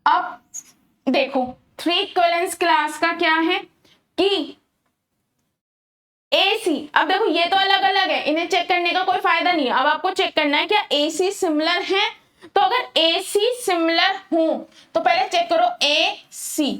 अब देखो 3 इक्विवेलेंस क्लास का क्या है कि AC AC, अब देखो ये तो अलग अलग है, इन्हें चेक करने का कोई फायदा नहीं है। अब आपको चेक करना है क्या AC सिमिलर है। तो अगर AC सिमिलर हो तो पहले चेक करो AC,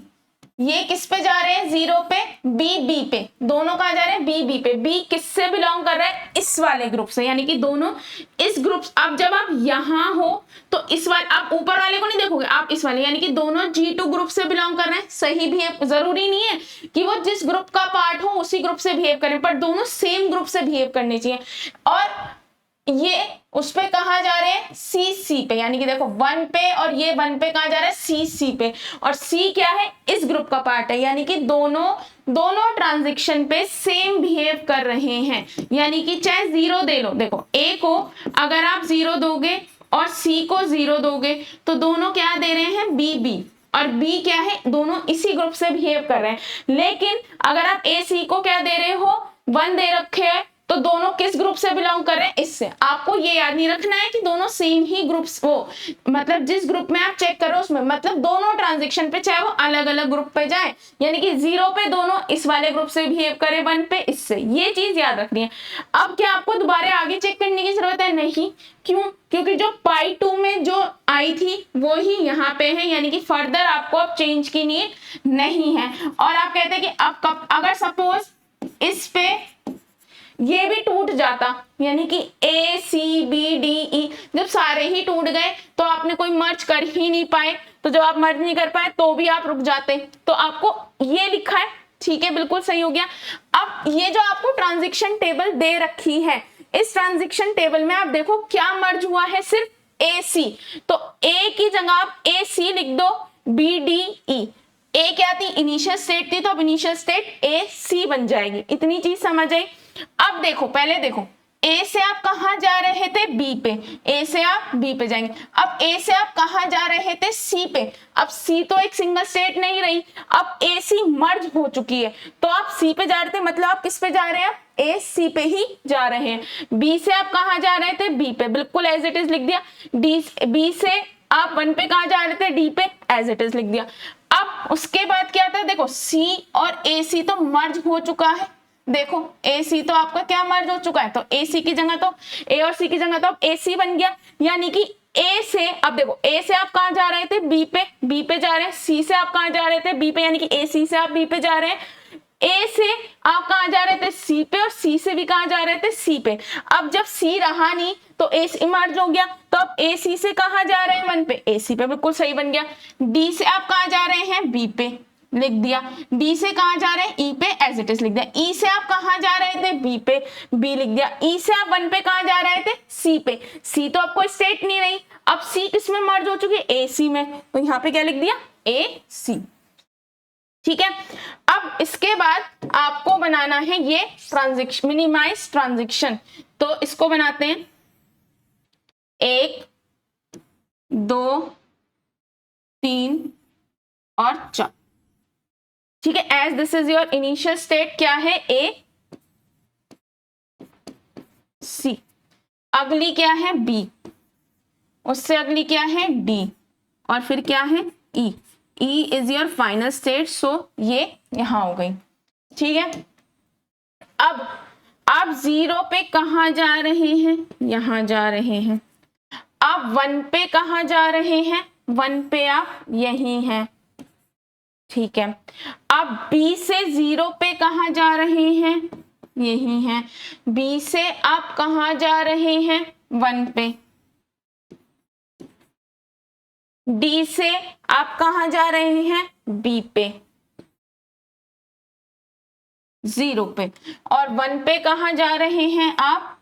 ये किस पे जा रहे हैं, 0 पे, B पे, दोनों कहां जा रहे हैं, B पे। B किससे बिलोंग कर रहा है, इस वाले ग्रुप से, यानी कि दोनों इस ग्रुप। अब जब आप यहां हो तो इस वाले, आप ऊपर वाले को नहीं देखोगे, आप इस वाले, यानी कि दोनों G2 ग्रुप से बिलोंग कर रहे हैं। सही भी है, जरूरी नहीं है कि वो जिस ग्रुप का पार्ट हो उसी ग्रुप से बिहेव करें, पर दोनों सेम ग्रुप से बिहेव करने चाहिए। और ये उस पे कहा जा रहे हैं, C पे, यानी कि देखो 1 पे, और ये 1 पे कहा जा रहा है, C पे। और C क्या है, इस ग्रुप का पार्ट है, यानी कि दोनों ट्रांजिशन पे सेम बिहेव कर रहे हैं। यानी कि चाहे 0 दे लो, देखो A को अगर आप 0 दोगे और C को 0 दोगे तो दोनों क्या दे रहे हैं, B, और B क्या है, दोनों इसी ग्रुप से बिहेव कर रहे हैं। लेकिन अगर आप AC को क्या दे रहे हो, 1 दे रखे हैं, तो दोनों किस ग्रुप से बिलोंग कर रहे हैं, इससे। आपको ये याद नहीं रखना है कि दोनों सेम ही ग्रुप्स, वो मतलब जिस ग्रुप में आप चेक करो उसमें, मतलब दोनों ट्रांजैक्शन पे चाहे वो अलग अलग ग्रुप पे जाए, यानी कि 0 पे दोनों इस वाले ग्रुप से बिहेव करे, 1 पे इससे, ये चीज याद रखनी है। अब क्या आपको दोबारा आगे चेक करने की जरूरत है, नहीं। क्यों, क्योंकि जो पाई 2 में जो आई थी वो ही यहाँ पे है, यानी कि फर्दर आपको अब चेंज की नीड नहीं है। और आप कहते हैं कि अब अगर सपोज इस पे ये भी टूट जाता, यानी कि ACBDE जब सारे ही टूट गए तो आपने कोई मर्ज कर ही नहीं पाए, तो जब आप मर्ज नहीं कर पाए तो भी आप रुक जाते। तो आपको ये लिखा है, ठीक है, बिल्कुल सही हो गया। अब ये जो आपको ट्रांजिशन टेबल दे रखी है, इस ट्रांजिशन टेबल में आप देखो क्या मर्ज हुआ है, सिर्फ AC। तो A की जगह आप AC लिख दो, BDE। A क्या थी, इनिशियल स्टेट थी, तो अब इनिशियल स्टेट AC बन जाएगी। इतनी चीज समझ आई। अब देखो, पहले देखो, A से आप कहां जा रहे थे, B पे, A से आप B पे जाएंगे। अब A से आप कहां जा रहे थे, C पे। अब C तो एक सिंगल स्टेट नहीं रही, अब AC मर्ज हो चुकी है, तो आप C पे जा रहे थे, मतलब आप किस पे जा रहे हैं, AC पे ही जा रहे हैं। B से आप कहां जा रहे थे, B पे, बिल्कुल एज इट इज लिख दिया। B से आप 1 पे कहां जा रहे थे, D पे, एज इट इज लिख दिया। अब उसके बाद क्या था, देखो C और AC तो मर्ज हो चुका है, देखो AC तो आपका क्या मर्ज हो चुका है, तो AC की जगह तो A और C की जगह तो अब AC बन गया। यानी कि A से, अब देखो A से आप कहां जा रहे थे, B पे जा रहे हैं। C से आप कहां जा रहे थे, B पे, यानी कि AC से आप B पे जा रहे हैं। A से आप कहां जा रहे थे, C पे, और C से भी कहां जा रहे थे, C पे। अब जब C रहा नहीं तो AC मर्ज हो गया, तो अब AC से कहां जा रहे हैं, 1 पे, AC पे, बिल्कुल सही बन गया। D से आप कहां जा रहे हैं, B पे, लिख दिया। D से कहां जा रहे हैं, E पे, एज इट इज लिख दिया। E से आप कहां जा रहे थे, B पे, B लिख दिया। E से आप 1 पे कहां जा रहे थे, C पे, C तो आपको स्टेट नहीं रही, अब C किस में मर्ज हो चुकी है, AC में, तो यहाँ पे क्या लिख दिया, AC। ठीक है। अब इसके बाद आपको बनाना है ये ट्रांजिशन, मिनिमाइज ट्रांजिशन। तो इसको बनाते हैं 1 2 3 और 4। ठीक है, as this is your initial state, क्या है, AC, अगली क्या है, B, उससे अगली क्या है, D, और फिर क्या है, E is your final state. So ये यहां हो गई। ठीक है, अब आप 0 पे कहां जा रहे हैं, यहां जा रहे हैं। आप 1 पे कहां जा रहे हैं, 1 पे आप यही हैं। ठीक है, अब B से 0 पे कहां जा रहे हैं, यही हैं। B से आप कहां जा रहे हैं, 1 पे। D से आप कहां जा रहे हैं, B पे, 0 पे, और 1 पे कहां जा रहे हैं आप,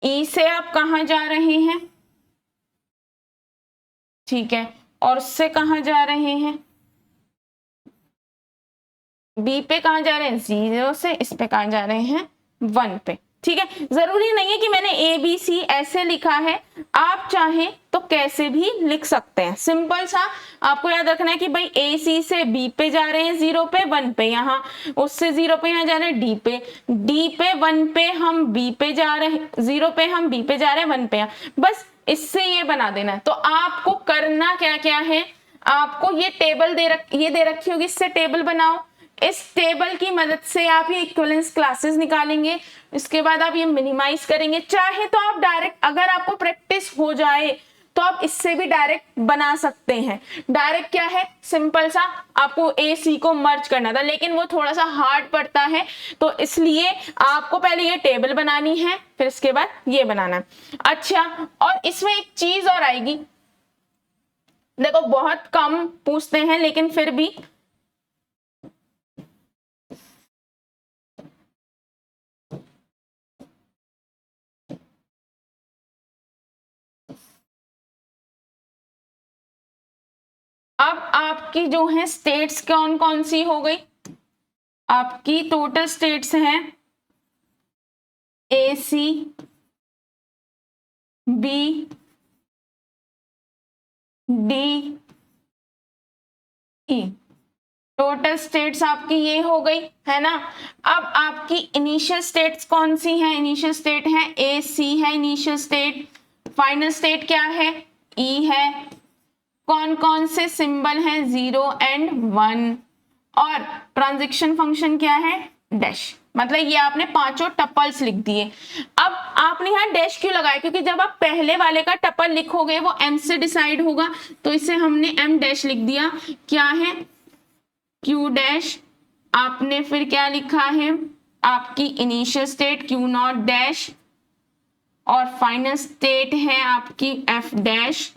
E से आप कहां जा रहे हैं, ठीक है, और उससे कहां जा रहे हैं, B पे कहां जा रहे हैं, 0 से, इस पे कहां जा रहे हैं, 1 पे। ठीक है, जरूरी नहीं है कि मैंने ABC ऐसे लिखा है, आप चाहें तो कैसे भी लिख सकते हैं। सिंपल सा आपको याद रखना है कि भाई AC से B पे जा रहे हैं 0 पे, 1 पे, यहाँ उससे 0 पे यहाँ जा रहे हैं D पे, D पे 1 पे हम B पे जा रहे हैं, 0 पे हम B पे जा रहे हैं, 1 पे यहाँ, बस इससे ये बना देना है। तो आपको करना क्या क्या है, आपको ये टेबल दे रखी होगी, इससे टेबल बनाओ। इस टेबल की मदद से आप ये इक्विवेलेंस क्लासेस निकालेंगे, इसके बाद आप ये मिनिमाइज करेंगे। चाहे तो आप डायरेक्ट, अगर आपको प्रैक्टिस हो जाए तो आप इससे भी डायरेक्ट बना सकते हैं। डायरेक्ट क्या है, सिंपल सा आपको ए सी को मर्ज करना था, लेकिन वो थोड़ा सा हार्ड पड़ता है, तो इसलिए आपको पहले ये टेबल बनानी है, फिर इसके बाद ये बनाना है। अच्छा, और इसमें एक चीज और आएगी, देखो बहुत कम पूछते हैं लेकिन फिर भी अब आपकी जो है स्टेट्स कौन कौन सी हो गई, आपकी टोटल स्टेट्स हैं A C B D E, total states आपकी ये हो गई है ना। अब आपकी इनिशियल स्टेट्स कौन सी हैं, इनिशियल स्टेट है ए सी है इनिशियल स्टेट, फाइनल स्टेट क्या है ई है, कौन कौन से सिंबल हैं 0 एंड 1, और ट्रांजैक्शन फंक्शन क्या है डैश, मतलब ये आपने पांचों टपल्स लिख दिए। अब आपने यहाँ डैश क्यों लगाया, क्योंकि जब आप पहले वाले का टपल लिखोगे वो m से डिसाइड होगा, तो इसे हमने m डैश लिख दिया। क्या है q डैश, आपने फिर क्या लिखा है आपकी initial state q not dash, और फाइनल स्टेट है आपकी f डैश,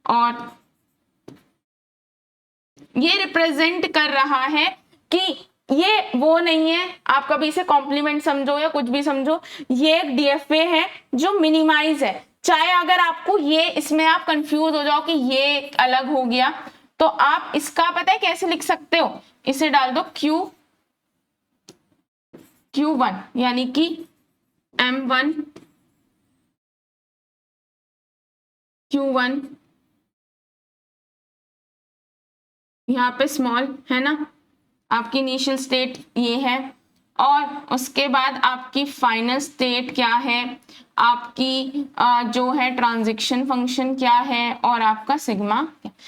और ये रिप्रेजेंट कर रहा है कि ये वो नहीं है, आप कभी इसे कॉम्प्लीमेंट समझो या कुछ भी समझो, ये एक डीएफए है जो मिनिमाइज है। चाहे अगर आपको ये इसमें आप कंफ्यूज हो जाओ कि ये अलग हो गया, तो आप इसका पता है कैसे लिख सकते हो, इसे डाल दो Q1 यानी कि M1 Q1, यहाँ पे स्मॉल है ना, आपकी इनिशियल स्टेट ये है, और उसके बाद आपकी फाइनल स्टेट क्या है, आपकी जो है ट्रांजैक्शन फंक्शन क्या है, और आपका सिग्मा,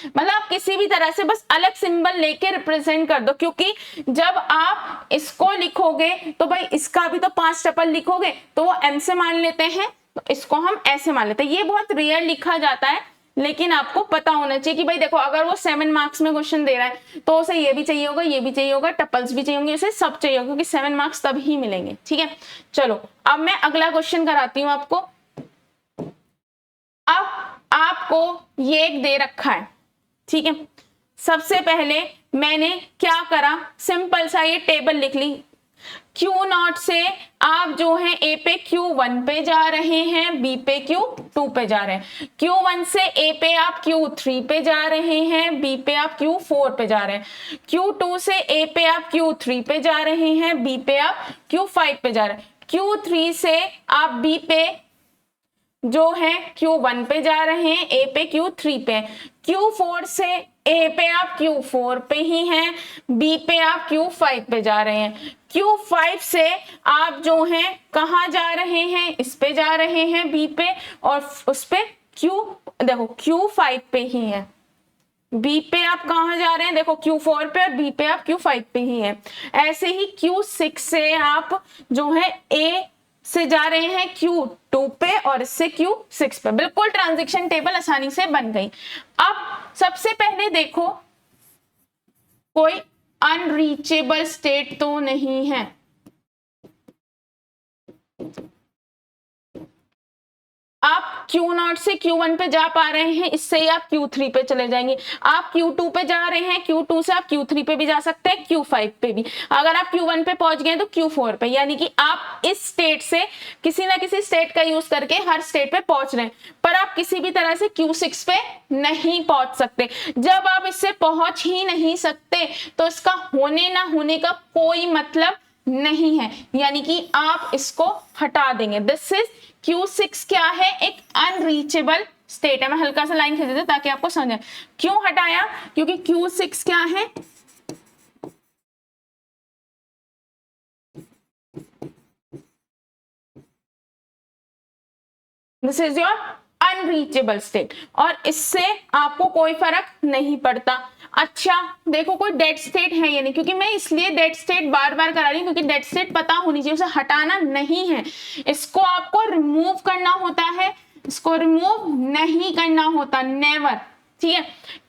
मतलब आप किसी भी तरह से बस अलग सिंबल लेके रिप्रेजेंट कर दो, क्योंकि जब आप इसको लिखोगे तो भाई इसका भी तो 5 टपल लिखोगे, तो वो m से मान लेते हैं, तो इसको हम ऐसे मान लेते हैं। ये बहुत रेयर लिखा जाता है, लेकिन आपको पता होना चाहिए कि भाई देखो अगर वो 7 मार्क्स में क्वेश्चन दे रहा है तो उसे ये भी चाहिए होगा, ये भी चाहिए होगा, टपल्स भी चाहिए होंगे, उसे सब चाहिए होगा, क्योंकि 7 मार्क्स तब ही मिलेंगे। ठीक है, चलो अब मैं अगला क्वेश्चन कराती हूँ आपको। अब आपको ये एक दे रखा है, ठीक है, सबसे पहले मैंने क्या करा, सिंपल सा ये टेबल लिख ली। Q0 से आप जो है A पे Q1 पे जा रहे हैं, B पे Q2 पे जा रहे हैं, Q1 से A पे आप Q3 पे जा रहे हैं, B पे आप Q4 पे जा रहे हैं, Q2 से A पे आप Q3 पे जा रहे हैं, B पे आप Q5 पे जा रहे हैं, Q3 से आप B पे जो है Q1 पे जा रहे हैं, A पे Q3 पे, Q4 से A पे आप Q4 पे ही हैं, B पे आप Q5 पे जा रहे हैं, Q5 से आप जो हैं कहाँ जा रहे हैं, इस पे जा रहे हैं B पे, और उस पे देखो Q5 पे ही है, B पे आप कहाँ जा रहे हैं, देखो Q4 पे, और B पे आप Q5 पे ही है। ऐसे ही Q6 से आप जो है A से जा रहे हैं Q2 पे, और इससे Q6 पे। बिल्कुल ट्रांजैक्शन टेबल आसानी से बन गई। अब सबसे पहले देखो कोई अनरीचेबल स्टेट तो नहीं है, आप Q0 से Q1 पे जा पा रहे हैं, इससे ही आप Q3 पे चले जाएंगे, आप Q2 पे जा रहे हैं, Q2 से आप Q3 पे भी जा सकते हैं, Q5 पे भी, अगर आप Q1 पे पहुंच गए तो Q4 पे, यानी कि आप इस स्टेट से किसी ना किसी स्टेट का यूज करके हर स्टेट पे पहुंच रहे हैं, पर आप किसी भी तरह से Q6 पे नहीं पहुंच सकते। जब आप इससे पहुंच ही नहीं सकते तो इसका होने ना होने का कोई मतलब नहीं है, यानी कि आप इसको हटा देंगे। दिस इज Q6 क्या है, एक अनरीचेबल स्टेट है। मैं हल्का सा लाइन खींच देती हूं ताकि आपको समझ आए। क्यों हटाया, क्योंकि Q6 क्या है, this is your unreachable state, और इससे आपको कोई फर्क नहीं पड़ता। अच्छा देखो कोई डेड स्टेट है या नहीं, क्योंकि मैं इसलिए डेड स्टेट बार बार करा रही हूँ क्योंकि डेड स्टेट पता होनी चाहिए, उसे हटाना नहीं है, इसको आपको रिमूव करना होता है, इसको रिमूव नहीं करना होता, नेवर। ठीक है,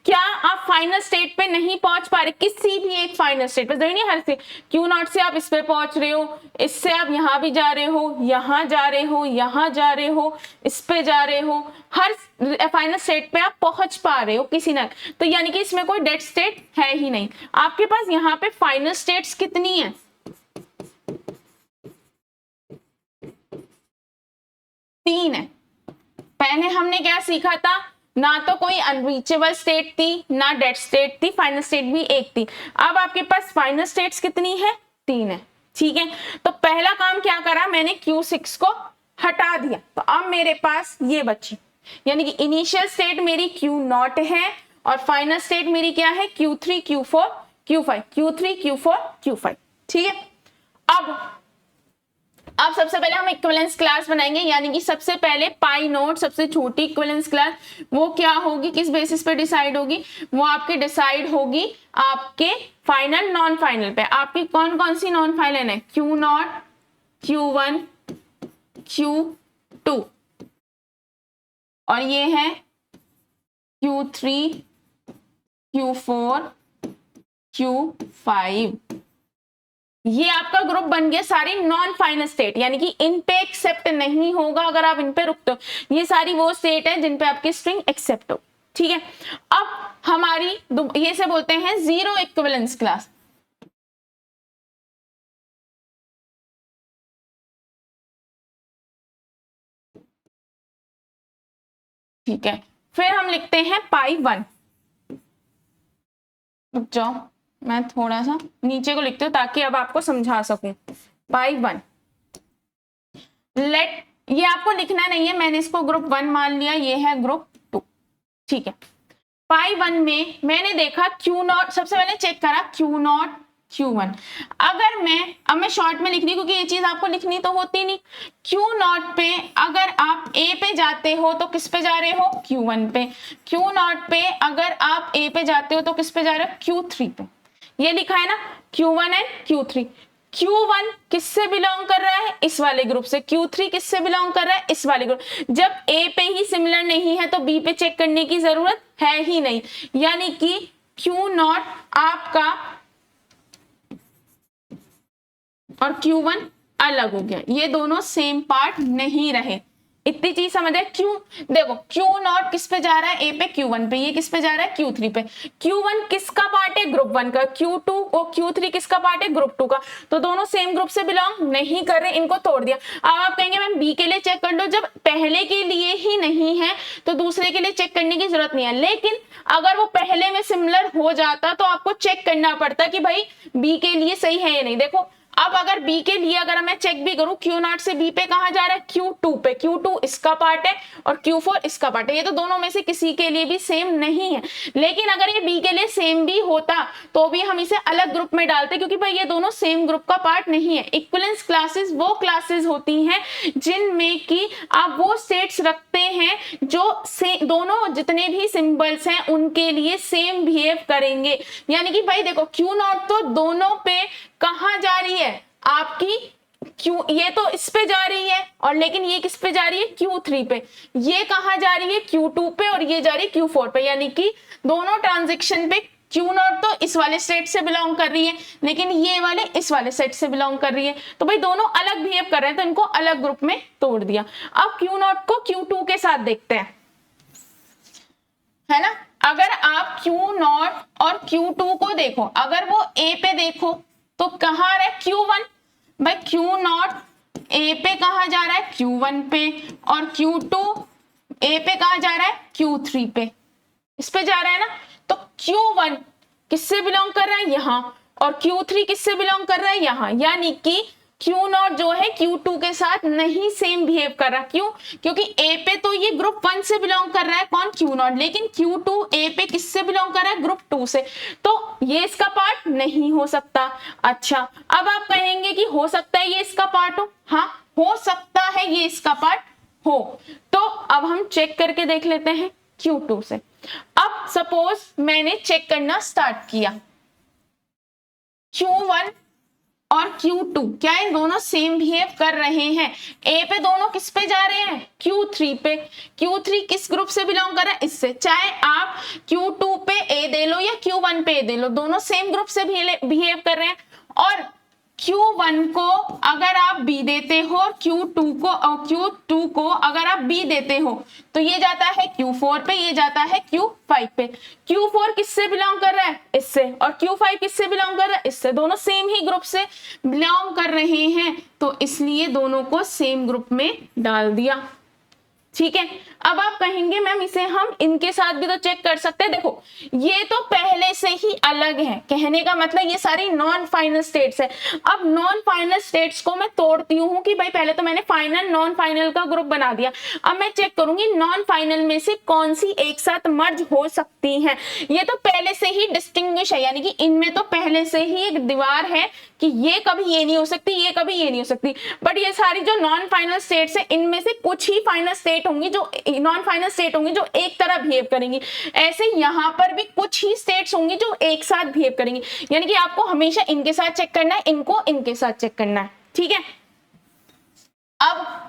क्या आप फाइनल स्टेट पे नहीं पहुंच पा रहे, किसी भी एक फाइनल स्टेट पे, जरूरी नहीं हर से, क्यू नॉट से आप इस पे पहुंच रहे हो, इससे आप यहां भी जा रहे हो, यहां जा रहे हो, यहां जा रहे हो, इस पे जा रहे हो, हर फाइनल स्टेट पे आप पहुंच पा रहे हो किसी ना, तो यानी कि इसमें कोई डेड स्टेट है ही नहीं। आपके पास यहाँ पे फाइनल स्टेट्स कितनी है, 3 है। पहले हमने क्या सीखा था, ना तो कोई अनरीचेबल स्टेट थी ना डेड स्टेट थी, फाइनल स्टेट भी एक थी। अब आपके पास फाइनल स्टेट्स कितनी है, 3 है। ठीक है, तो पहला काम क्या करा मैंने, Q6 को हटा दिया, तो अब मेरे पास ये बची, यानी कि इनिशियल स्टेट मेरी Q0 है और फाइनल स्टेट मेरी क्या है, Q3 Q4 Q5, Q3 Q4 Q5। ठीक है, अब सबसे पहले हम इक्विवेलेंस क्लास बनाएंगे, यानी कि सबसे पहले पाई नोट, सबसे छोटी इक्विवेलेंस क्लास, वो क्या होगी, किस बेसिस पे डिसाइड होगी, वो आपकी डिसाइड होगी आपके फाइनल नॉन फाइनल पे। आपकी कौन कौन सी नॉन फाइनल है, Q0 Q1 Q2, और ये है Q3 Q4 Q5। ये आपका ग्रुप बन गया सारी नॉन फाइनल स्टेट, यानी कि इन पे एक्सेप्ट नहीं होगा अगर आप इन पे रुकते हो, ये सारी वो स्टेट है जिन पे आपकी स्ट्रिंग एक्सेप्ट हो। ठीक है, अब हमारी ये से बोलते हैं जीरो इक्विवेलेंस क्लास। ठीक है, फिर हम लिखते हैं पाई 1, रुक जाओ मैं थोड़ा सा नीचे को लिखती हूँ ताकि अब आपको समझा सकूं। पाई 1 लेट, ये आपको लिखना नहीं है, मैंने इसको ग्रुप 1 मान लिया, ये है ग्रुप 2। ठीक है, पाई 1 में मैंने देखा Q0, सबसे पहले चेक करा Q0 Q1। अगर अब मैं शॉर्ट में लिख रही हूँ क्योंकि ये चीज आपको लिखनी तो होती नहीं। Q0 पे अगर आप A पे जाते हो तो किस पे जा रहे हो, Q1 पे। Q0 पे अगर आप A पे जाते हो तो किस पे जा रहे हो, Q3 पे। ये लिखा है ना, Q1 एंड Q3। Q1 किससे बिलोंग कर रहा है, इस वाले ग्रुप से। Q3 किससे बिलोंग कर रहा है, इस वाले ग्रुप। जब A पे ही सिमिलर नहीं है तो B पे चेक करने की जरूरत है ही नहीं, यानी कि Q0 आपका और Q1 अलग हो गया, ये दोनों सेम पार्ट नहीं रहे। इतनी चीज समझ है, क्यों, देखो Q0 किस पे जा रहा है, A पे, Q1 पे, ये किस पे जा रहा है, Q3 पे। Q1 किसका पार्ट है, ग्रुप 1 का। Q2 और Q3 किसका पार्ट है, ग्रुप 2 का। तो दोनों सेम ग्रुप से बिलोंग नहीं कर रहे, इनको तोड़ दिया। अब आप कहेंगे मैम B के लिए चेक कर लो, जब पहले के लिए ही नहीं है तो दूसरे के लिए चेक करने की जरूरत नहीं है। लेकिन अगर वो पहले में सिमिलर हो जाता तो आपको चेक करना पड़ता कि भाई B के लिए सही है या नहीं। देखो अब अगर B के लिए अगर मैं चेक भी करूं, Q0 से B पे कहां जा रहा है, Q2 पे। Q2 इसका पार्ट है और Q4 इसका पार्ट है, ये तो दोनों में से किसी के लिए भी सेम नहीं है। लेकिन अगर ये B के लिए सेम भी होता तो भी हम इसे अलग ग्रुप में डालते, क्योंकि भाई ये दोनों सेम ग्रुप का पार्ट नहीं है। इक्विवेलेंस क्लासेस वो क्लासेस होती हैं जिनमें कि आप वो स्टेट्स रखते हैं जो दोनों जितने भी सिंबल्स हैं उनके लिए सेम बिहेव करेंगे। यानी कि भाई देखो Q0 तो दोनों पे कहां जा रही है आपकी, ये तो इस पे जा रही है, और लेकिन ये किस पे जा रही है, Q3 पे। ये कहां जा रही है, Q2 पे, और ये जा रही है Q4 पे। यानी कि दोनों ट्रांजैक्शन पे Q0 तो इस वाले सेट से बिलोंग कर रही है, लेकिन ये वाले इस वाले सेट से बिलोंग कर रही है। तो भाई दोनों अलग बिहेव कर रहे हैं तो इनको अलग ग्रुप में तोड़ दिया। अब Q0 को Q2 के साथ देखते हैं, है ना। अगर आप Q0 और Q2 को देखो, अगर वो A पे देखो तो कहां आ रहा है, Q1। भाई Q0 A पे कहां जा रहा है, Q1 पे, और Q2 A पे कहां जा रहा है, Q3 पे, इस पे जा रहा है ना। तो Q1 किससे बिलोंग कर रहा है, यहां, और Q3 किससे बिलोंग कर रहा है, यहां। यानी कि Q0 जो है Q2 के साथ नहीं सेम बिहेव कर रहा। क्यों, क्योंकि A पे तो ये ग्रुप 1 से बिलोंग कर रहा है, कौन, Q0, लेकिन Q2 A पे किससे बिलोंग कर रहा है, ग्रुप 2 से। तो ये इसका पार्ट नहीं हो सकता। अच्छा, अब आप कहेंगे कि हो सकता है ये इसका पार्ट हो, हाँ हो सकता है ये इसका पार्ट हो। तो तो अब हम चेक करके देख लेते हैं Q2 से। अब सपोज मैंने चेक करना स्टार्ट किया, Q1 और Q2 क्या इन दोनों सेम बिहेव कर रहे हैं? A पे दोनों किस पे जा रहे हैं? Q3 पे। Q3 किस ग्रुप से बिलोंग कर रहा है? इससे। चाहे आप Q2 पे A दे लो या Q1 पे A दे लो, दोनों सेम ग्रुप से बिहेव कर रहे हैं। और Q1 को अगर आप B देते हो, Q2 को अगर आप B देते हो, तो ये जाता है Q4 पे, ये जाता है Q5 पे। Q4 किससे बिलोंग कर रहा है? इससे। और Q5 किससे बिलोंग कर रहा है? इससे। दोनों सेम ही ग्रुप से बिलोंग कर रहे हैं, तो इसलिए दोनों को सेम ग्रुप में डाल दिया। ठीक है, अब आप कहेंगे मैम इसे हम इनके साथ भी तो चेक कर सकते हैं। देखो ये तो पहले से ही अलग है, कहने का मतलब ये सारी नॉन फाइनल स्टेट्स है। अब नॉन फाइनल स्टेट्स को मैं तोड़ती हूँ कि भाई पहले तो मैंने फाइनल नॉन फाइनल का ग्रुप बना दिया, अब मैं चेक करूंगी नॉन फाइनल में से कौन सी एक साथ मर्ज हो सकती है। ये तो पहले से ही डिस्टिंग्विश है, यानी कि इनमें तो पहले से ही एक दीवार है कि ये कभी ये नहीं हो सकती, ये कभी ये नहीं हो सकती। बट ये सारी जो नॉन फाइनल स्टेट्स है, इनमें से कुछ ही फाइनल स्टेट होंगी जो नॉन फाइनल स्टेट होंगी जो एक तरह बिहेव करेंगी। ऐसे यहाँ पर भी कुछ ही स्टेट्स होंगी जो एक साथ बिहेव करेंगी, यानी कि आपको हमेशा इनके साथ चेक करना है, इनको इनके साथ चेक करना है। ठीक है, अब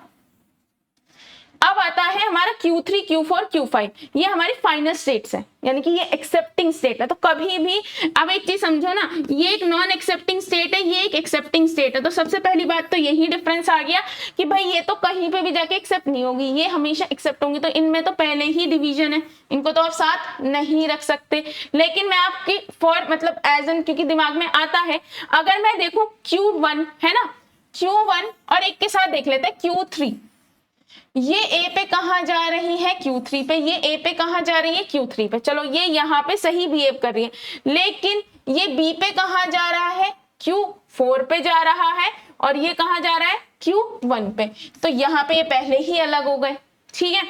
आता है हमारा Q3, Q4, Q5, ये हमारी फाइनल स्टेट्स है, यानी कि ये एक्सेप्टिंग स्टेट है। तो कभी भी अब एक चीज समझो ना, ये एक नॉन एक्सेप्टिंग स्टेट है, ये एक एक्सेप्टिंग स्टेट है। तो सबसे पहली बात तो यही डिफरेंस आ गया कि भाई ये तो कहीं पे भी जाके एक्सेप्ट नहीं होगी, ये हमेशा एक्सेप्ट होंगी। तो इनमें तो पहले ही डिवीजन है, इनको तो आप साथ नहीं रख सकते। लेकिन मैं आपकी फॉर मतलब एज एन, क्योंकि दिमाग में आता है, अगर मैं देखूं Q1 है ना, Q1 और एक के साथ देख लेते हैं Q3, ये A पे कहां जा रही है? Q3 पे। ये A पे कहां जा रही है? Q3 पे। चलो ये यहाँ पे सही बिहेव कर रही है, लेकिन ये B पे कहां जा रहा है? Q4 पे जा रहा है, और ये कहां जा रहा है? Q1 पे। तो यहाँ पे ये पहले ही अलग हो गए। ठीक है,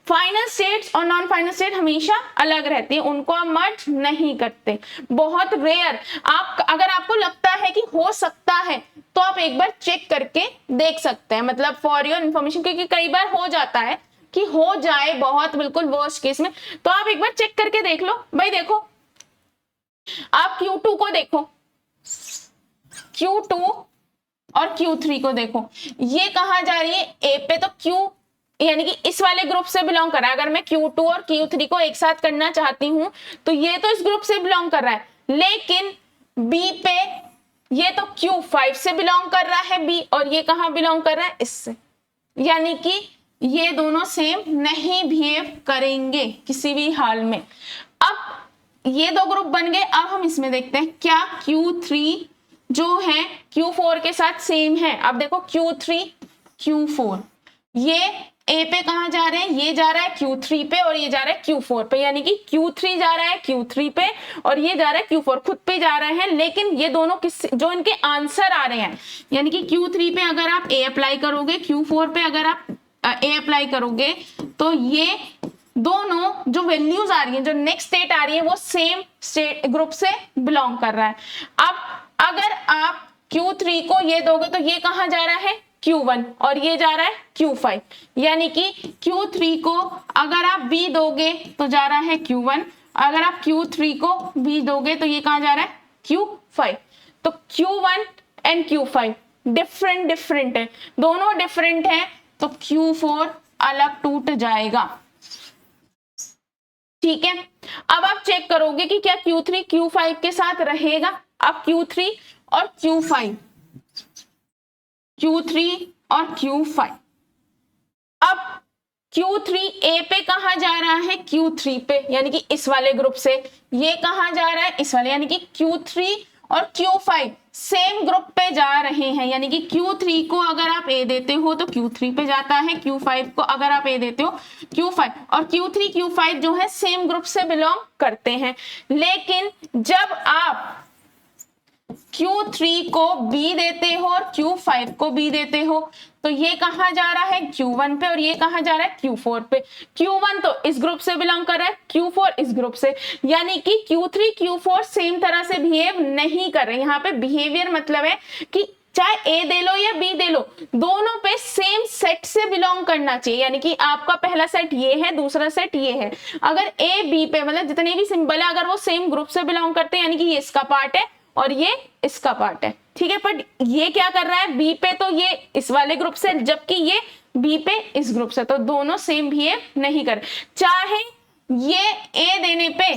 फाइनल स्टेट्स और नॉन फाइनल स्टेट हमेशा अलग रहती है, उनको आप मर्ज नहीं करते, बहुत रेयर। आप अगर आपको लगता है कि हो सकता है तो आप एक बार चेक करके देख सकते हैं, मतलब फॉर योर इंफॉर्मेशन, क्योंकि कई बार हो जाता है कि हो जाए बहुत बिल्कुल वर्स्ट केस में, तो आप एक बार चेक करके देख लो। भाई देखो आप Q2 को देखो, Q2 और Q3 को देखो, ये कहां जा रही है? A पे। तो Q यानी कि इस वाले ग्रुप से बिलोंग कर रहा है। अगर मैं Q2 और Q3 को एक साथ करना चाहती हूं तो ये तो इस ग्रुप से बिलोंग कर रहा है, लेकिन B पे ये तो Q5 से बिलोंग कर रहा है B, और ये कहां बिलोंग कर रहा है? इससे। यानी कि ये दोनों सेम नहीं बिहेव करेंगे किसी भी हाल में। अब ये दो ग्रुप बन गए, अब हम इसमें देखते हैं क्या Q3 जो है Q4 के साथ सेम है। अब देखो Q3 Q4, ये A पे कहां जा रहे हैं? ये जा रहा है Q3 पे, और ये जा रहा है Q4 पे, यानी कि Q3 जा रहा है Q3 पे और ये जा रहा है Q4, खुद पे जा रहे हैं। लेकिन ये दोनों किस जो इनके आंसर आ रहे हैं, यानी कि Q3 पे अगर आप A अप्लाई करोगे, Q4 पे अगर आप A अप्लाई करोगे, तो ये दोनों जो वैल्यूज आ रही है, जो नेक्स्ट स्टेट आ रही है, वो सेम स्टेट ग्रुप से बिलोंग कर रहा है। अब अगर आप Q3 को ये दोगे तो ये कहां जा रहा है? Q1, और ये जा रहा है Q5, यानी कि Q3 को अगर आप B दोगे तो जा रहा है Q1, अगर आप Q3 को B दोगे तो ये कहां जा रहा है? Q5। तो Q1 एंड Q5 डिफरेंट है, दोनों डिफरेंट है, तो Q4 अलग टूट जाएगा। ठीक है, अब आप चेक करोगे कि क्या Q3 Q5 के साथ रहेगा। अब Q3 और Q5, Q3 और Q5, अब Q3 A पे कहां जा रहा है? Q3 पे, यानी कि इस वाले ग्रुप से। ये कहां जा रहा है? इस वाले, यानी कि Q3 और Q5 सेम ग्रुप पे जा रहे हैं, यानी कि Q3 को अगर आप A देते हो तो Q3 पे जाता है, Q5 को अगर आप A देते हो Q5, और Q3 Q5 जो है सेम ग्रुप से बिलोंग करते हैं। लेकिन जब आप Q3 को B देते हो और Q5 को B देते हो, तो ये कहां जा रहा है? Q1 पे, और ये कहां जा रहा है? Q4 पे। Q1 तो इस ग्रुप से बिलोंग कर रहा है, Q4 इस ग्रुप से, यानी कि Q3 Q4 सेम तरह से बिहेव नहीं कर रहे। यहाँ पे बिहेवियर मतलब है कि चाहे ए दे लो या बी दे लो, दोनों पे सेम सेट से बिलोंग करना चाहिए। यानी कि आपका पहला सेट ये है, दूसरा सेट ये है। अगर ए बी पे मतलब जितने भी सिंबल है अगर वो सेम ग्रुप से बिलोंग करते हैं, यानी कि ये इसका पार्ट है और ये इसका पार्ट है, ठीक है। पर ये क्या कर रहा है, बी पे तो ये इस वाले ग्रुप से, जबकि ये बी पे इस ग्रुप से, तो दोनों सेम बिहेव नहीं कर। चाहे ये ए देने पे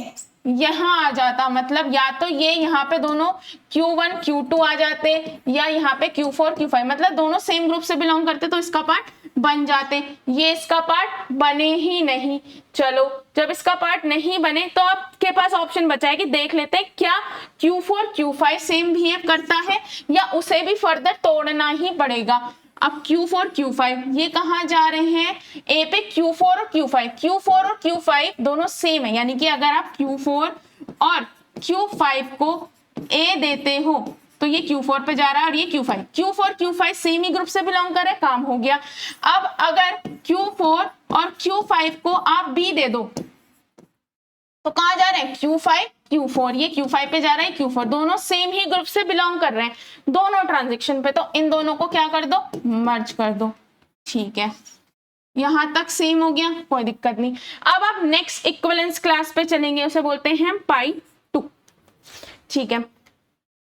यहां आ जाता, मतलब या तो ये यहाँ पे दोनों Q1 Q2 आ जाते, या यहाँ पे Q4 Q5, मतलब दोनों सेम ग्रुप से बिलोंग करते तो इसका पार्ट बन जाते। ये इसका पार्ट बने ही नहीं। चलो जब इसका पार्ट नहीं बने तो आपके पास ऑप्शन बचा है कि देख लेते हैं क्या Q4 Q5 सेम बिहेव करता है या उसे भी फर्दर तोड़ना ही पड़ेगा। अब Q4 Q5 ये कहाँ जा रहे हैं, ए पे Q4 और Q5 और Q5 दोनों सेम है, यानी कि अगर आप Q4 और Q5 को ए देते हो तो ये Q4 पे जा रहा है और ये Q4 Q5 सेम ही ग्रुप से बिलोंग कर रहे, काम हो गया। अब अगर Q4 और Q5 को आप B दे दो तो कहाँ जा रहे हैं, Q5 Q4, ये Q5 पे जा रहा है, Q4, दोनों सेम ही ग्रुप से बिलोंग कर रहे हैं दोनों ट्रांजेक्शन पे, तो इन दोनों को क्या कर दो, मर्ज कर दो, ठीक है। यहां तक सेम हो गया, कोई दिक्कत नहीं। अब आप नेक्स्ट इक्विवेलेंस क्लास पे चलेंगे, उसे बोलते हैं पाई 2, ठीक है।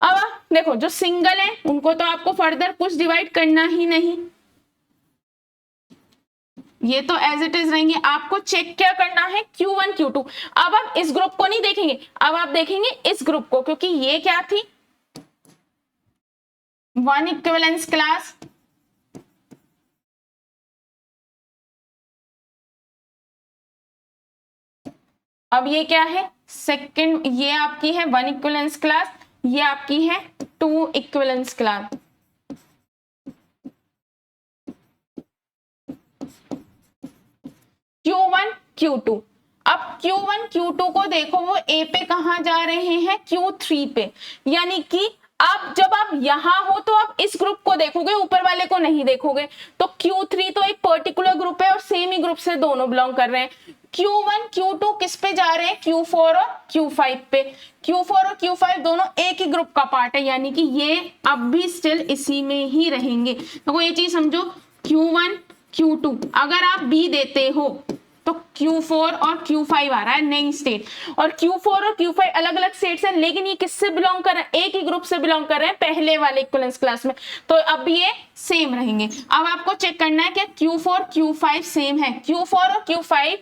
अब देखो जो सिंगल है उनको तो आपको फर्दर कुछ डिवाइड करना ही नहीं, ये तो एज इट इज रहेंगे। आपको चेक क्या करना है, Q1 Q2। अब आप इस ग्रुप को नहीं देखेंगे, अब आप देखेंगे इस ग्रुप को, क्योंकि ये क्या थी, वन इक्विवेलेंस क्लास, अब ये क्या है, सेकंड, ये आपकी है वन इक्विवेलेंस क्लास, ये आपकी है to equivalence class. Q1 Q2, अब Q1 Q2 को देखो वो A पे कहां जा रहे हैं, Q3 पे, यानी कि आप जब आप यहां हो तो आप इस ग्रुप को देखोगे, ऊपर वाले को नहीं देखोगे। तो Q3 तो एक पर्टिकुलर ग्रुप है और सेम ही ग्रुप से दोनों बिलोंग कर रहे हैं। Q1 Q2 किस पे जा रहे हैं, Q4 और Q5 पे। Q4 और Q5 दोनों एक ही ग्रुप का पार्ट है, यानी कि ये अब भी स्टिल इसी में ही रहेंगे। तो ये चीज समझो, Q1 Q2 अगर आप B देते हो तो Q4 और Q5 आ रहा है नई स्टेट, और Q4 और Q5 अलग अलग स्टेट्स हैं, लेकिन ये किससे बिलोंग कर रहे हैं, एक ही ग्रुप से बिलोंग कर रहे हैं पहले वाले इक्विवेलेंस क्लास में, तो अब ये सेम रहेंगे। अब आपको चेक करना है कि Q4 Q5 सेम है। Q4 और Q5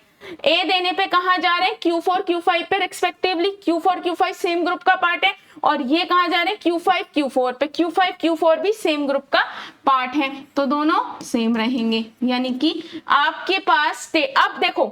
ए देने पे कहां जा रहे हैं, Q4 Q5 पे respectively, Q4 Q5 same group का पार्ट है, और ये कहां जा रहे हैं, Q5 Q4 पे, Q5 Q4 भी सेम ग्रुप का पार्ट है, तो दोनों सेम रहेंगे। यानी कि आपके पास अब देखो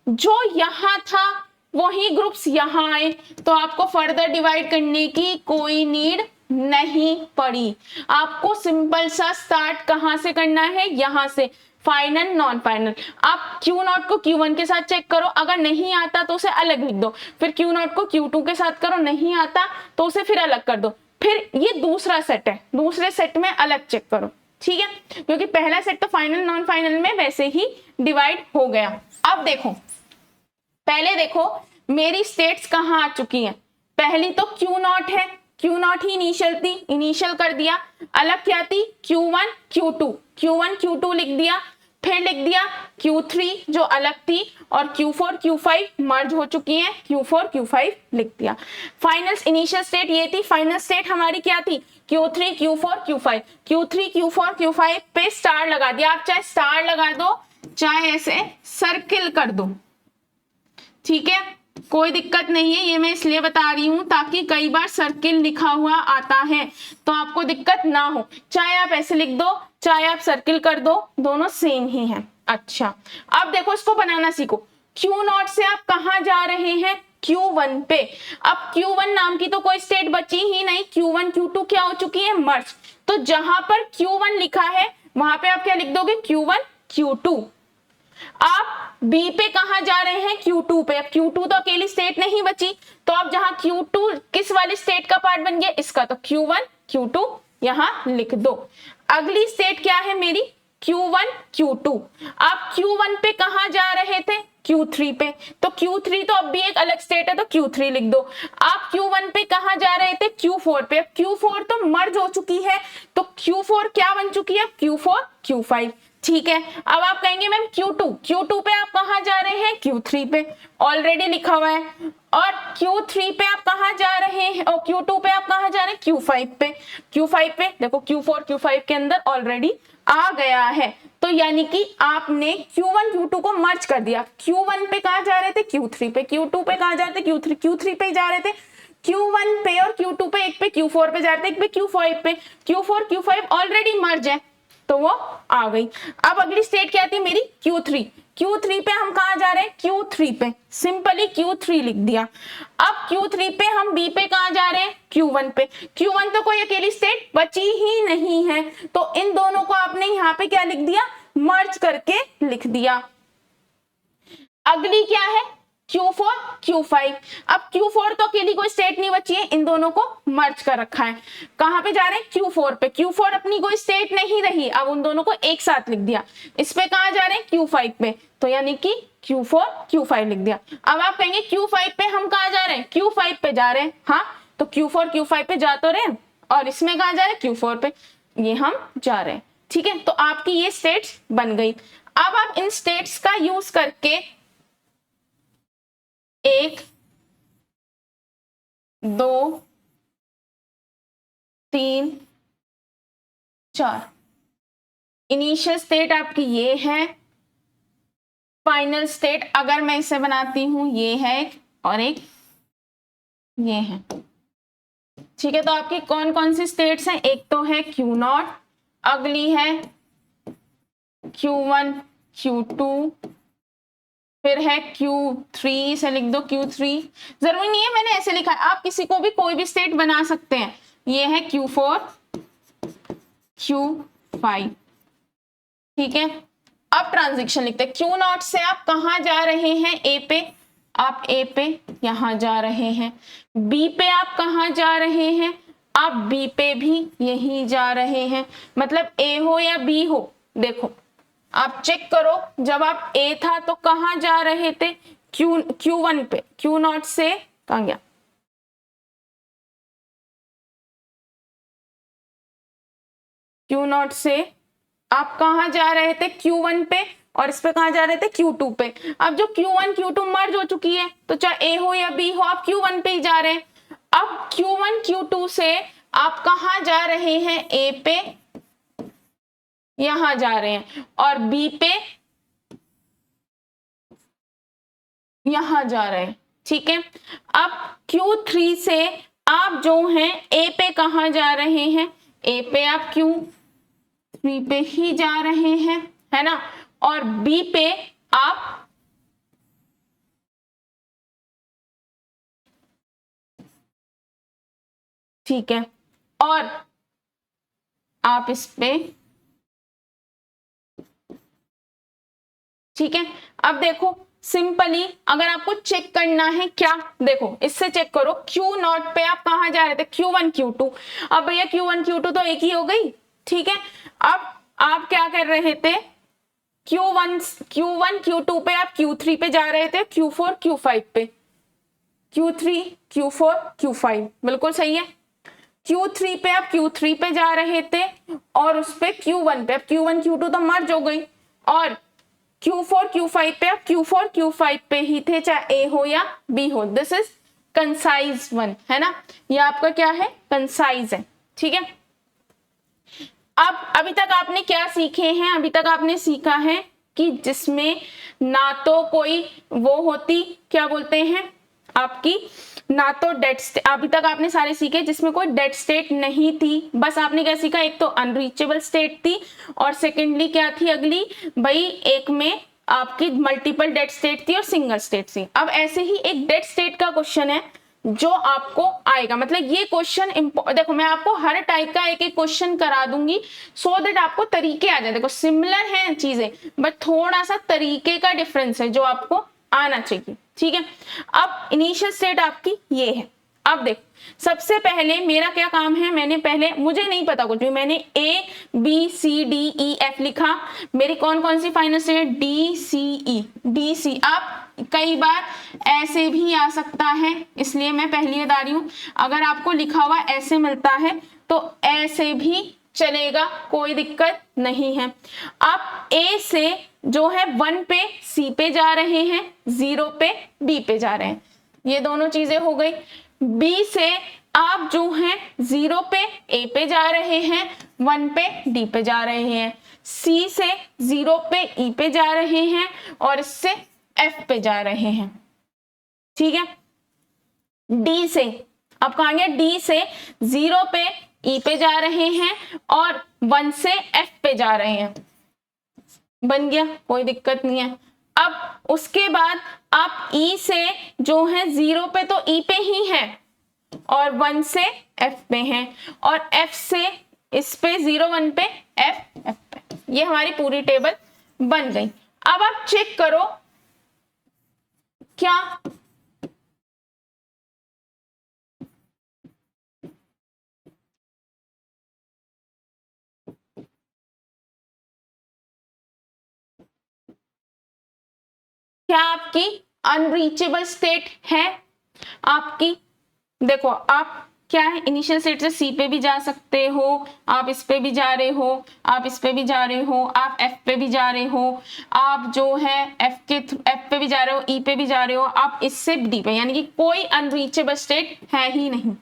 जो यहां था वही ग्रुप्स यहां आए, तो आपको फर्दर डिवाइड करने की कोई नीड नहीं पड़ी। आपको सिंपल सा स्टार्ट कहां से करना है, यहां से, फाइनल नॉन फाइनल। आप Q0 को Q1 के साथ चेक करो, अगर नहीं आता तो उसे अलग लिख दो, फिर Q0 को Q2 के साथ करो, नहीं आता तो उसे फिर अलग कर दो, फिर ये दूसरा सेट है, दूसरे सेट में अलग चेक करो, ठीक है, क्योंकि पहला सेट तो फाइनल नॉन फाइनल में वैसे ही डिवाइड हो गया। अब देखो, पहले देखो मेरी स्टेट्स कहां आ चुकी हैं, पहली तो Q0 है, Q0 ही इनिशियल थी, इनिशियल कर दिया, अलग क्या थी, Q1 Q2 लिख दिया, फिर लिख दिया Q3 जो अलग थी, और Q4 Q5 मर्ज हो चुकी हैं, Q4 Q5 लिख दिया। फाइनल इनिशियल स्टेट ये थी, फाइनल स्टेट हमारी क्या थी, Q3 Q4 Q5, Q3 Q4 Q5 पे स्टार लगा दिया। आप चाहे स्टार लगा दो चाहे ऐसे सर्किल कर दो, ठीक है, कोई दिक्कत नहीं है, ये मैं इसलिए बता रही हूं ताकि कई बार सर्किल लिखा हुआ आता है तो आपको दिक्कत ना हो, चाहे आप ऐसे लिख दो चाहे आप सर्किल कर दो, दोनों सेम ही हैं। अच्छा अब देखो इसको बनाना सीखो, Q0 से आप कहां जा रहे हैं, Q1 पे। अब Q1 नाम की तो कोई स्टेट बची ही नहीं, Q1 Q2 क्या हो चुकी है, मर्ज, तो जहां पर Q1 लिखा है वहां पे आप क्या लिख दोगे, Q1 Q2। आप B पे कहां जा रहे हैं, Q2 पे। अब Q2 तो अकेली स्टेट नहीं बची, तो अब जहां Q2 किस वाली स्टेट का पार्ट बन गया, इसका, तो Q1 Q2 यहां लिख दो। अगली स्टेट क्या है मेरी, Q1 Q2। आप Q1 पे कहां जा रहे थे, Q3 पे, तो Q3 तो अब भी एक अलग स्टेट है तो Q3 लिख दो। आप Q1 पे कहां जा रहे थे, Q4 पे, Q4 तो मर्ज हो चुकी है तो Q4 क्या बन चुकी है, Q4 Q5, ठीक है। अब आप कहेंगे मैम Q2 पे आप कहाँ जा रहे हैं, Q3 पे, ऑलरेडी लिखा हुआ है। और Q3 पे आप कहाँ जा रहे हैं, और Q2 पे आप कहाँ जा रहे हैं, Q5 पे। Q5 पे देखो Q4 Q5 के अंदर ऑलरेडी आ गया है, तो यानी कि आपने Q1 Q2 को मर्ज कर दिया। Q1 पे कहाँ जा रहे थे, Q3 पे, Q2 पे कहाँ जा रहे थे, Q3 पे जा रहे थे, Q1 पे और Q2 पे, एक पे Q4 पे जा रहे थे, एक पे Q5 पे। Q4 Q5 ऑलरेडी मर्ज है तो वो आ गई। अब अगली स्टेट क्या थी मेरी, Q3 पे हम कहाँ जा रहे हैं, Q3 पे, सिंपली Q3 लिख दिया। अब Q3 पे हम B पे कहाँ जा रहे हैं, Q1 पे। Q1 तो कोई अकेली स्टेट बची ही नहीं है, तो इन दोनों को आपने यहाँ पे क्या लिख दिया, मर्ज करके लिख दिया। अगली क्या है, Q4 Q5। अब Q4 तो अकेली कोई स्टेट नहीं बची है, इन दोनों को मर्ज कर रखा है। कहां पे जा रहे हैं, Q4 पे। Q4 अपनी कोई स्टेट नहीं रही, अब उन दोनों को एक साथ लिख दिया। इस पे कहां जा रहे हैं, Q5 पे, तो यानी कि Q4 Q5 लिख दिया। अब आप कहेंगे Q5 पे हम कहां जा रहे हैं, Q5 पे जा रहे हैं, हाँ तो Q4 Q5 पे जा तो रहे हैं, और इसमें कहां जा रहे हैं, Q4 पे, ये हम जा रहे हैं, ठीक है। तो आपकी ये स्टेट्स बन गई। अब आप इन स्टेट्स का यूज करके 1 2 3 4 इनिशियल स्टेट आपकी ये है, फाइनल स्टेट अगर मैं इसे बनाती हूं ये है, और एक ये है, ठीक है। तो आपकी कौन कौन सी स्टेट्स हैं, एक तो है Q0, अगली है Q1 Q2, फिर है Q3, इसे लिख दो Q3, जरूरी नहीं है मैंने ऐसे लिखा है, आप किसी को भी कोई भी स्टेट बना सकते हैं। ये है Q4 Q5, ठीक है। अब ट्रांजिशन लिखते हैं। Q0 से आप कहां जा रहे हैं, A पे, आप A पे यहां जा रहे हैं। B पे आप कहां जा रहे हैं, आप B पे भी यहीं जा रहे हैं। मतलब A हो या B हो, देखो आप चेक करो, जब आप A था तो कहां जा रहे थे, Q1 पे। Q0 से कहां गया, Q0 से आप कहां जा रहे थे, Q1 पे, और इस पे कहां जा रहे थे, Q2 पे। अब जो Q1 Q2 मर्ज हो चुकी है, तो चाहे A हो या B हो, आप Q1 पे ही जा रहे हैं। अब Q1 Q2 से आप कहां जा रहे हैं, A पे यहां जा रहे हैं, और B पे यहां जा रहे हैं, ठीक है। अब Q3 से आप जो हैं A पे कहां जा रहे हैं, A पे आप Q3 पे ही जा रहे हैं, है ना, और B पे आप ठीक है, और आप इस पे ठीक है। अब देखो सिंपली अगर आपको चेक करना है, क्या देखो इससे चेक करो, Q0 पे आप कहां जा रहे थे, Q1 Q2। अब भैया Q1 Q2 तो एक ही हो गई, ठीक है। अब आप क्या कर रहे थे, Q1 Q2 पे आप Q3 पे जा रहे थे, Q4 Q5 पे, Q3 Q4 Q5, बिल्कुल सही है। Q3 पे आप Q3 पे जा रहे थे, और उस पे Q1 पे, अब Q1 Q2 तो मर्ज हो गई, और Q4 Q5 पे आप Q4 Q5 पे ही थे, चाहे A हो या B हो। दिस इज कंसाइज वन, है ना, ये आपका क्या है, कंसाइज है, ठीक है। अब अभी तक आपने क्या सीखे हैं, अभी तक आपने सीखा है कि जिसमें ना तो कोई वो होती, क्या बोलते हैं आपकी, ना तो डेड स्टेट, अभी तक आपने सारे सीखे जिसमें कोई डेड स्टेट नहीं थी। बस आपने क्या सीखा, एक तो अनरीचेबल स्टेट थी, और सेकेंडली क्या थी अगली, भाई एक में आपकी मल्टीपल डेड स्टेट थी और सिंगल स्टेट थी। अब ऐसे ही एक डेड स्टेट का क्वेश्चन है जो आपको आएगा, मतलब ये क्वेश्चन देखो मैं आपको हर टाइप का एक एक क्वेश्चन करा दूंगी, सो दैट आपको तरीके आ जाए। देखो सिमिलर है चीजें, बट थोड़ा सा तरीके का डिफरेंस है जो आपको आना चाहिए, ठीक है। अब इनिशियल स्टेट आपकी ये है। अब देखो सबसे पहले मेरा क्या काम है, मैंने पहले, मुझे नहीं पता कुछ भी, मैंने A B C D E F लिखा। मेरी कौन कौन सी final state, D C E D C। आप कई बार ऐसे भी आ सकता है, इसलिए मैं पहली बता रही हूं, अगर आपको लिखा हुआ ऐसे मिलता है तो ऐसे भी चलेगा, कोई दिक्कत नहीं है। अब A से जो है 1 पे C पे जा रहे हैं, 0 पे B पे जा रहे हैं, ये दोनों चीजें हो गई। B से आप जो है 0 पे A पे जा रहे हैं, 1 पे D पे जा रहे हैं। C से 0 पे E पे जा रहे हैं और इससे F पे जा रहे हैं, ठीक है। D से अब कहेंगे D से 0 पे E पे जा रहे हैं और 1 से F पे जा रहे हैं, बन गया, कोई दिक्कत नहीं है। अब उसके बाद आप E से जो है 0 पे तो E पे ही है और 1 से F पे हैं और F से इस पे 0 1 पे F पे, ये हमारी पूरी टेबल बन गई। अब आप चेक करो क्या आपकी अनरीचेबल स्टेट है आपकी। देखो आप क्या है, इनिशियल स्टेट से सी पे भी जा सकते हो, आप इस पे भी जा रहे हो, आप इस पे भी जा रहे हो, आप एफ पे भी जा रहे हो, आप जो है एफ पे भी जा रहे हो, ई पे भी जा रहे हो, आप इससे डी पे, यानी कि कोई अनरीचेबल स्टेट है ही नहीं,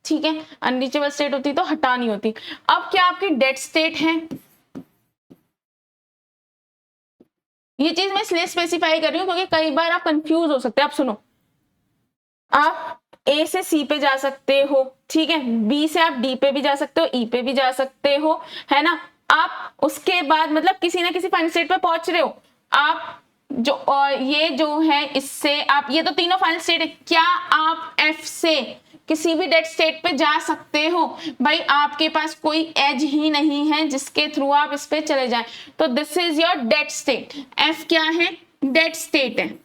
ठीक है। अनरीचेबल स्टेट होती तो हटानी होती। अब क्या आपकी डेड स्टेट है, ये चीज मैं इसलिए स्पेसिफाई कर रही हूँ क्योंकि कई बार आप कंफ्यूज हो सकते हैं। आप सुनो, आप ए से सी पे जा सकते हो, ठीक है, बी से आप डी पे भी जा सकते हो, ई पे भी जा सकते हो, है ना। आप उसके बाद मतलब किसी ना किसी फाइनल स्टेट पे पहुंच रहे हो आप, जो और ये जो है इससे आप, ये तो तीनों फाइनल स्टेट है, क्या आप एफ से किसी भी डेड स्टेट पे जा सकते हो? भाई आपके पास कोई एज ही नहीं है जिसके थ्रू आप इस पे चले जाएं, तो this is your dead state. F क्या है? डेड स्टेट है।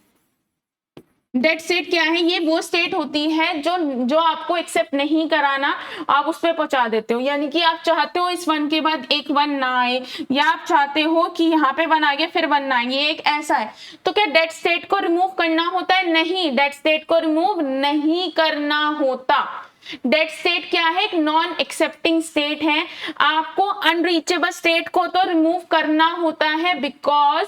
डेड स्टेट क्या है? ये वो स्टेट होती है जो आपको एक्सेप्ट नहीं कराना, आप उस पर पहुंचा देते हो। यानी कि आप चाहते हो इस 1 के बाद एक 1 ना आए, या आप चाहते हो कि यहाँ पे 1 आ गया फिर 1 ना आए, ये एक ऐसा है। तो क्या डेड स्टेट को रिमूव करना होता है? नहीं, डेड स्टेट को रिमूव नहीं करना होता। डेड स्टेट क्या है? एक नॉन एक्सेप्टिंग स्टेट है। आपको अनरीचेबल स्टेट को तो रिमूव करना होता है, बिकॉज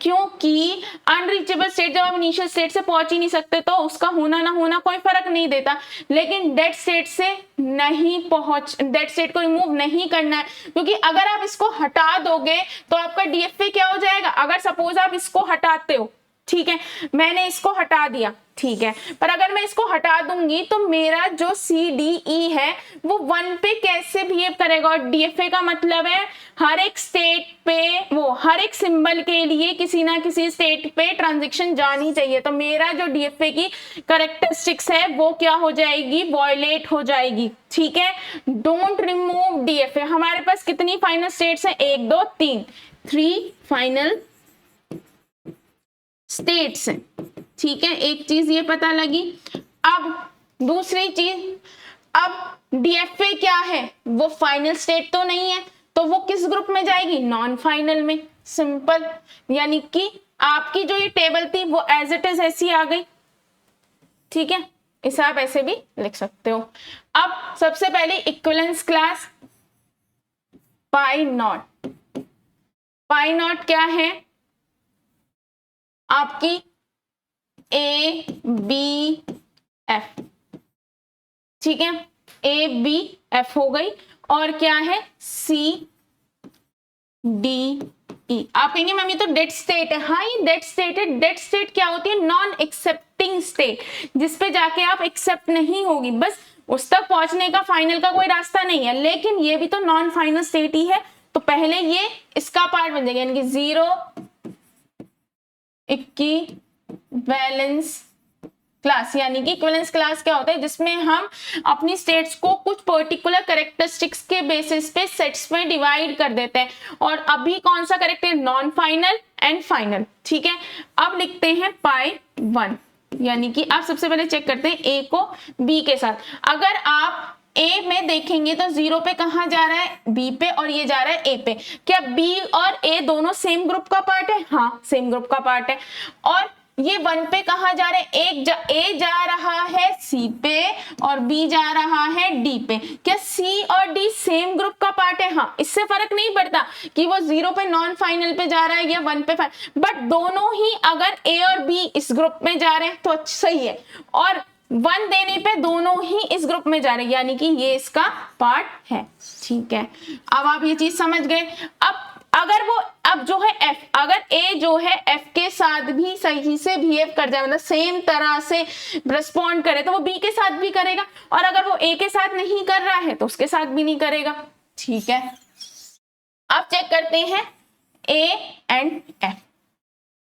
क्योंकि अनरीचेबल स्टेट जब आप इनिशियल स्टेट से पहुंच ही नहीं सकते तो उसका होना ना होना कोई फर्क नहीं देता। लेकिन डेड स्टेट से नहीं डेड स्टेट को रिमूव नहीं करना है, क्योंकि अगर आप इसको हटा दोगे तो आपका डीएफए क्या हो जाएगा। अगर सपोज आप इसको हटाते हो, ठीक है, मैंने इसको हटा दिया, ठीक है, पर अगर मैं इसको हटा दूंगी तो मेरा जो सी डी ई है वो 1 पे कैसे बिहेव करेगा। और डीएफए का मतलब है हर एक स्टेट पे, वो हर एक सिंबल के लिए किसी ना किसी स्टेट पे ट्रांजिशन जानी चाहिए। तो मेरा जो डीएफए की कैरेक्टरिस्टिक्स है वो क्या हो जाएगी? वॉयलेट हो जाएगी, ठीक है। Don't remove DFA. हमारे पास कितनी फाइनल स्टेट्स है? 1 2 3, 3 फाइनल स्टेट्स हैं, ठीक है। एक चीज ये पता लगी। अब दूसरी चीज, अब डीएफए क्या है? वो फाइनल स्टेट तो नहीं है, तो वो किस ग्रुप में जाएगी? नॉन फाइनल में। सिंपल, यानी कि आपकी जो ये टेबल थी वो एज इट इज ऐसी आ गई, ठीक है। इसे आप ऐसे भी लिख सकते हो। अब सबसे पहले equivalence class pi not. Pi not क्या है? आपकी ए बी एफ, ठीक है, ए बी एफ हो गई। और क्या है? C D E. आप कहेंगे मैम ये तो डेड स्टेट है। हाँ, ये डेड स्टेट है। डेड स्टेट क्या होती है? नॉन एक्सेप्टिंग स्टेट, जिसपे जाके आप एक्सेप्ट नहीं होगी, बस उस तक पहुंचने का फाइनल का कोई रास्ता नहीं है। लेकिन ये भी तो नॉन फाइनल स्टेट ही है, तो पहले ये इसका पार्ट बन जाएगा, यानी कि 0 इक्विवेलेंस क्लास। यानी कि इक्विवेलेंस क्लास क्या होता है? जिसमें हम अपनी स्टेट्स को कुछ पर्टिकुलर कैरेक्टरिस्टिक्स के बेसिस पे सेट्स में डिवाइड कर देते हैं। और अभी कौन सा character? Non final and final, ठीक है। अब लिखते हैं पाई 1, यानी कि आप सबसे पहले चेक करते हैं ए को बी के साथ। अगर आप ए में देखेंगे तो 0 पे कहां जा रहा है? बी पे, और ये जा रहा है ए पे। क्या बी और ए दोनों सेम ग्रुप का पार्ट है? हाँ, सेम ग्रुप का पार्ट है। और ये 1 पे कहाँ जा रहे हैं, ए जा रहा है सी पे और बी जा रहा है डी पे। क्या सी और डी सेम ग्रुप का पार्ट है? हाँ, इससे फर्क नहीं पड़ता कि वो 0 पे नॉन फाइनल पे जा रहा है या 1 पे फाइनल, बट दोनों ही अगर ए और बी इस ग्रुप में जा रहे हैं तो सही है, और 1 देने पे दोनों ही इस ग्रुप में जा रहे हैं, यानी कि ये इसका पार्ट है। ठीक है, अब आप ये चीज समझ गए। अब जो है F, अगर A जो है F के साथ भी सही से बिहेव कर जाए, मतलब सेम तरह से रिस्पॉन्ड करे, तो वो B के साथ भी करेगा, और अगर वो A के साथ नहीं कर रहा है तो उसके साथ भी नहीं करेगा। ठीक है, अब चेक करते हैं A एंड F।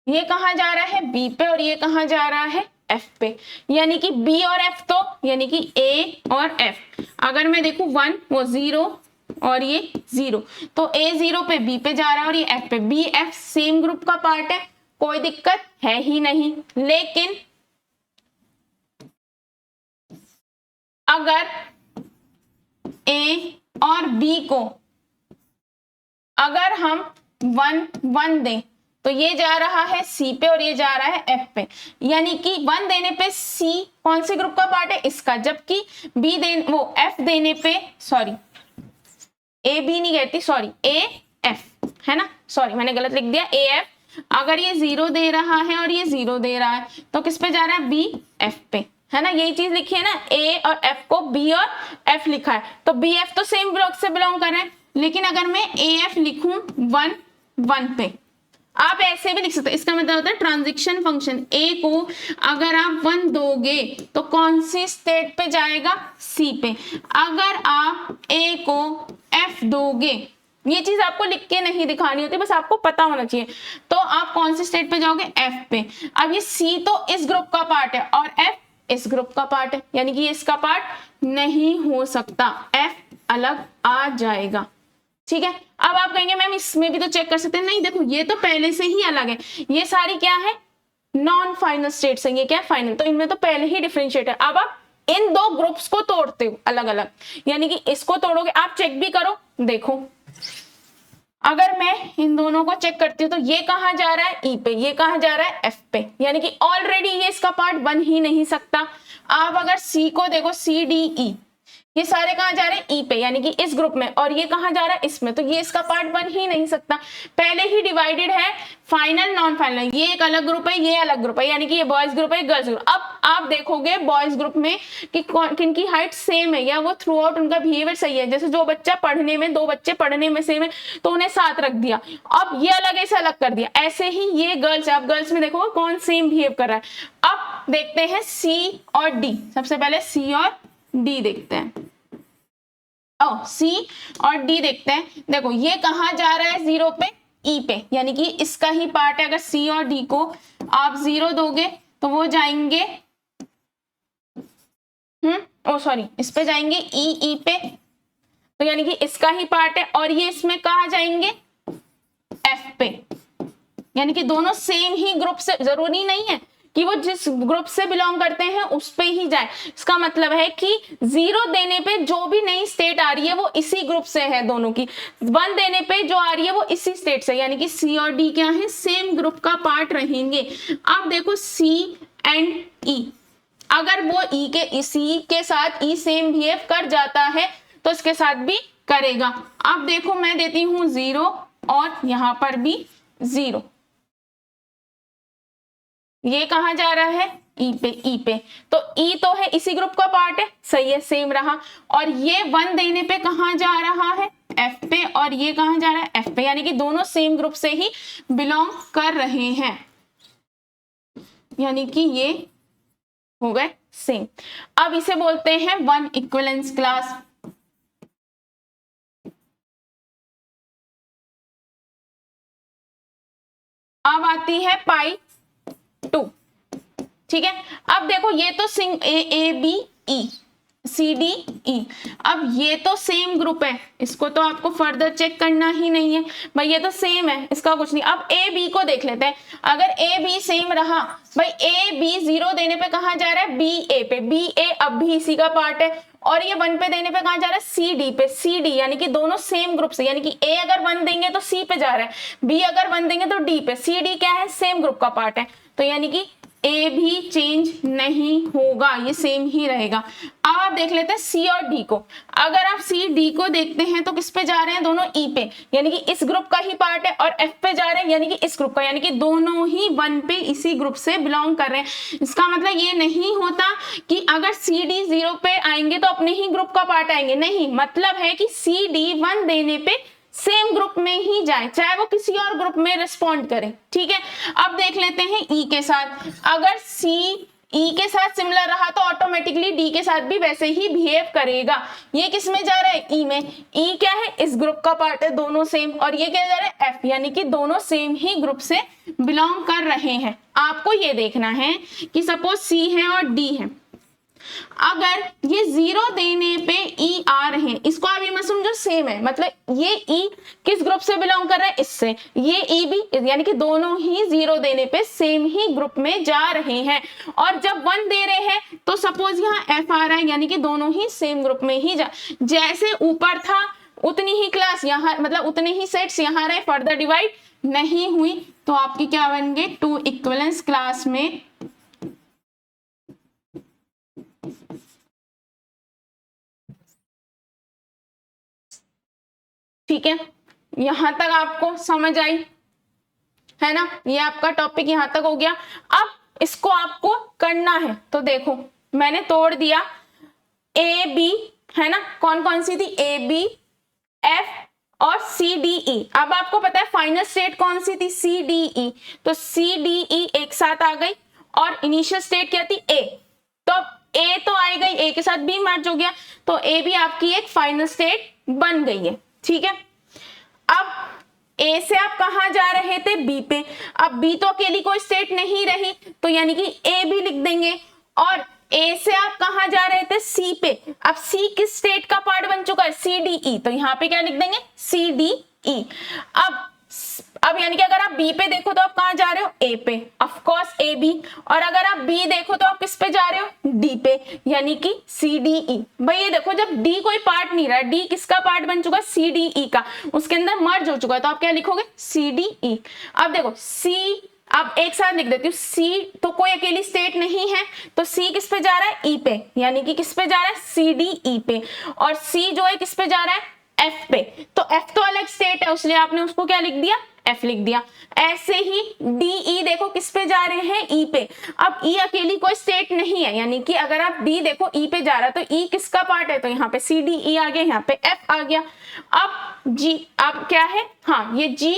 ये कहाँ जा रहा है, B पे, और ये कहाँ जा रहा है, F पे। यानी कि B और F तो यानी कि A और F, अगर मैं देखूं 1 वो 0 और ये 0, तो A 0 पे B पे जा रहा है और ये F पे। B F सेम ग्रुप का पार्ट है, कोई दिक्कत है ही नहीं। लेकिन अगर A और B को अगर हम 1 दें तो ये जा रहा है C पे और ये जा रहा है F पे, यानी कि 1 देने पे C कौन से ग्रुप का पार्ट है, इसका, जबकि F देने पे, सॉरी ए बी नहीं कहती, सॉरी ए एफ है ना, सॉरी मैंने गलत लिख दिया, ए एफ। अगर ये 0 दे रहा है और ये 0 दे रहा है तो किस पे जा रहा है, बी एफ पे, है ना, यही चीज लिखी है ना, ए और एफ को बी और एफ लिखा है, तो बी एफ तो सेम ब्लॉक से बिलोंग कर रहे हैं। लेकिन अगर मैं ए एफ लिखूं 1 पे, आप ऐसे भी लिख सकते हैं, इसका मतलब होता है ट्रांजिशन फंक्शन। ए को अगर आप 1 दोगे तो कौन सी स्टेट पे जाएगा, सी पे। अगर आप ए को एफ दोगे, ये चीज आपको लिख के नहीं दिखानी होती, बस आपको पता होना चाहिए, तो आप कौन सी स्टेट पे जाओगे, एफ पे। अब ये सी तो इस ग्रुप का पार्ट है और एफ इस ग्रुप का पार्ट है, यानी कि ये इसका पार्ट नहीं हो सकता, एफ अलग आ जाएगा। ठीक है, अब आप कहेंगे मैम इसमें भी तो चेक कर सकते हैं, नहीं देखो ये तो पहले से ही अलग है, ये सारी क्या है, नॉन फाइनल स्टेट्स हैं, ये क्या है, फाइनल, तो इनमें तो पहले ही डिफरेंशिएट है। अब आप इन दो ग्रुप्स को तोड़ते हो अलग अलग, यानी कि इसको तोड़ोगे, आप चेक भी करो, देखो अगर मैं इन दोनों को चेक करती हूँ तो ये कहाँ जा रहा है, ई पे, ये कहाँ जा रहा है, एफ पे, यानी कि ऑलरेडी ये इसका पार्ट बन ही नहीं सकता। आप अगर सी को देखो, सी डी ई, ये सारे कहाँ जा रहे हैं, ई पे, यानी कि इस ग्रुप में, और ये कहाँ जा रहा है, इसमें, तो ये इसका पार्ट बन ही नहीं सकता, पहले ही डिवाइडेड है फाइनल नॉन फाइनल, ये एक अलग ग्रुप है, ये अलग ग्रुप है, यानी कि ये बॉयज ग्रुप है, गर्ल्स ग्रुप। अब आप देखोगे बॉयज ग्रुप में कि किनकी हाइट सेम है या वो थ्रू आउट उनका बिहेवियर सही है, जैसे जो बच्चा पढ़ने में, 2 बच्चे पढ़ने में सेम है तो उन्हें साथ रख दिया, अब ये अलग है इसे अलग कर दिया, ऐसे ही ये गर्ल्स है, अब गर्ल्स में देखो कौन सेम बिहेव कर रहा है। अब देखते हैं सी और डी, सबसे पहले सी और डी देखते हैं, सी और डी देखते हैं। देखो ये कहाँ जा रहा है, 0 पे, ई पे, यानी कि इसका ही पार्ट है। अगर सी और डी को आप 0 दोगे तो वो जाएंगे सॉरी इस पे जाएंगे ई पे, तो यानी कि इसका ही पार्ट है, और ये इसमें कहाँ जाएंगे, एफ पे, यानी कि दोनों सेम ही ग्रुप से, जरूरी नहीं है कि वो जिस ग्रुप से बिलोंग करते हैं उस पे ही जाए, इसका मतलब है कि 0 देने पे जो भी नई स्टेट आ रही है वो इसी ग्रुप से है दोनों की, 1 देने पे जो आ रही है वो इसी स्टेट से, यानी कि सी और डी क्या है, सेम ग्रुप का पार्ट रहेंगे। अब देखो सी एंड ई, अगर वो ई के सी के साथ ई सेम बिहेव कर जाता है तो इसके साथ भी करेगा। अब देखो मैं देती हूं 0 और यहां पर भी 0, ये कहां जा रहा है, ई पे, तो ई तो है इसी ग्रुप का पार्ट है, सही है, सेम रहा, और ये 1 देने पे कहां जा रहा है, एफ पे, और ये कहां जा रहा है, एफ पे, यानी कि दोनों सेम ग्रुप से ही बिलोंग कर रहे हैं, यानी कि ये हो गए सेम। अब इसे बोलते हैं 1 इक्विवेलेंस क्लास। अब आती है पाई 2, ठीक है। अब देखो ये तो A B E, C D ई, अब ये तो सेम ग्रुप है, इसको तो आपको फर्दर चेक करना ही नहीं है भाई, ये तो सेम है, इसका कुछ नहीं। अब ए बी को देख लेते हैं, अगर ए बी सेम रहा भाई, ए बी 0 देने पे कहां जा रहा है, बी ए पे, बी ए अब भी इसी का पार्ट है, और ये 1 पे देने पे कहां जा रहा है, सी डी पे, सी डी, यानी कि दोनों सेम ग्रुप से, यानी कि ए अगर 1 देंगे तो सी पे जा रहा है, बी अगर 1 देंगे तो डी पे, सी डी क्या है, सेम ग्रुप का पार्ट है, तो यानी कि ए भी चेंज नहीं होगा, ये सेम ही रहेगा। अब आप देख लेते हैं सी और डी को। अगर आप सी डी को देखते हैं तो किस पे जा रहे हैं, दोनों ई पे, यानी कि इस ग्रुप का ही पार्ट है, और एफ पे जा रहे हैं यानी कि इस ग्रुप का, यानी कि दोनों ही वन पे इसी ग्रुप से बिलोंग कर रहे हैं। इसका मतलब ये नहीं होता कि अगर सी डी 0 पे आएंगे तो अपने ही ग्रुप का पार्ट आएंगे, नहीं, मतलब है कि सी डी 1 देने पे सेम ग्रुप में ही जाए, चाहे वो किसी और ग्रुप में रिस्पॉन्ड करे। ठीक है, अब देख लेते हैं ई के साथ। अगर सी ई के साथ सिमिलर रहा तो ऑटोमेटिकली डी के साथ भी वैसे ही बिहेव करेगा। ये किस में जा रहा है, ई में। ई क्या है, इस ग्रुप का पार्ट है, दोनों सेम। और ये क्या जा रहा है, एफ, यानी कि दोनों सेम ही ग्रुप से बिलोंग कर रहे हैं। आपको ये देखना है कि सपोज सी है और डी है, अगर ये 0 देने पे ई आ रहे हैं, इसको आप ये मत समझो सेम है, मतलब ये ई किस ग्रुप से बिलोंग कर रहा है, इससे, ये ई भी, यानी कि दोनों ही 0 देने पे सेम ही ग्रुप में जा रहे हैं। और जब 1 दे रहे हैं तो सपोज यहाँ एफ आ रहा है, यानी कि दोनों ही सेम ग्रुप में ही जा, जैसे ऊपर था उतनी ही क्लास यहाँ, मतलब उतने ही सेट्स यहाँ रहे, फर्दर डिवाइड नहीं हुई। तो आपकी क्या बन गए, 2 इक्विवेलेंस क्लास में ठीक है। यहां तक आपको समझ आई है ना, ये आपका टॉपिक यहां तक हो गया। अब इसको आपको करना है, तो देखो मैंने तोड़ दिया ए बी, है ना, कौन कौन सी थी, ए बी एफ और सी डी ई। अब आपको पता है फाइनल स्टेट कौन सी थी, सी डी ई, तो सी डी ई एक साथ आ गई, और इनिशियल स्टेट क्या थी, ए, तो ए तो आई गई, ए के साथ बी मैच हो गया, तो ए भी आपकी एक फाइनल स्टेट बन गई है। ठीक है, अब ए से आप कहां जा रहे थे, बी पे। अब बी तो अकेली कोई स्टेट नहीं रही, तो यानी कि ए भी लिख देंगे। और ए से आप कहां जा रहे थे, सी पे। अब सी किस स्टेट का पार्ट बन चुका है, सी डी ई, तो यहां पे क्या लिख देंगे, सी डी ई। अब यानी कि अगर आप बी पे देखो तो आप कहां जा रहे हो, ए पे, ऑफ कोर्स ए बी। और अगर आप बी देखो तो आप किस पे जा रहे हो, डी पे, यानी कि सी डी ई। भाई ये देखो, जब डी कोई पार्ट नहीं रहा, डी किसका पार्ट बन चुका है, सी डी ई का, उसके अंदर मर्ज हो चुका है, तो आप क्या लिखोगे, सी डी ई। अब देखो सी, अब एक साथ लिख देती हूँ, सी तो कोई अकेली स्टेट नहीं है, तो सी किस पे जा रहा है, ई पे, यानी कि किस पे जा रहा है, सी डी ई पे। और सी जो है किस पे जा रहा है, एफ पे, तो एफ तो अलग स्टेट है, इसलिए आपने उसको क्या लिख दिया, एफ लिख दिया। ऐसे ही डी ई देखो किस पे जा रहे हैं, ई पे। अब ई अकेली कोई स्टेट नहीं है, यानी कि अगर आप डी देखो ई पे जा रहा है, तो ई किसका पार्ट है, तो यहाँ पे सी डी ई आ गया, यहाँ पे एफ आ गया। अब जी, अब क्या है, हाँ ये जी,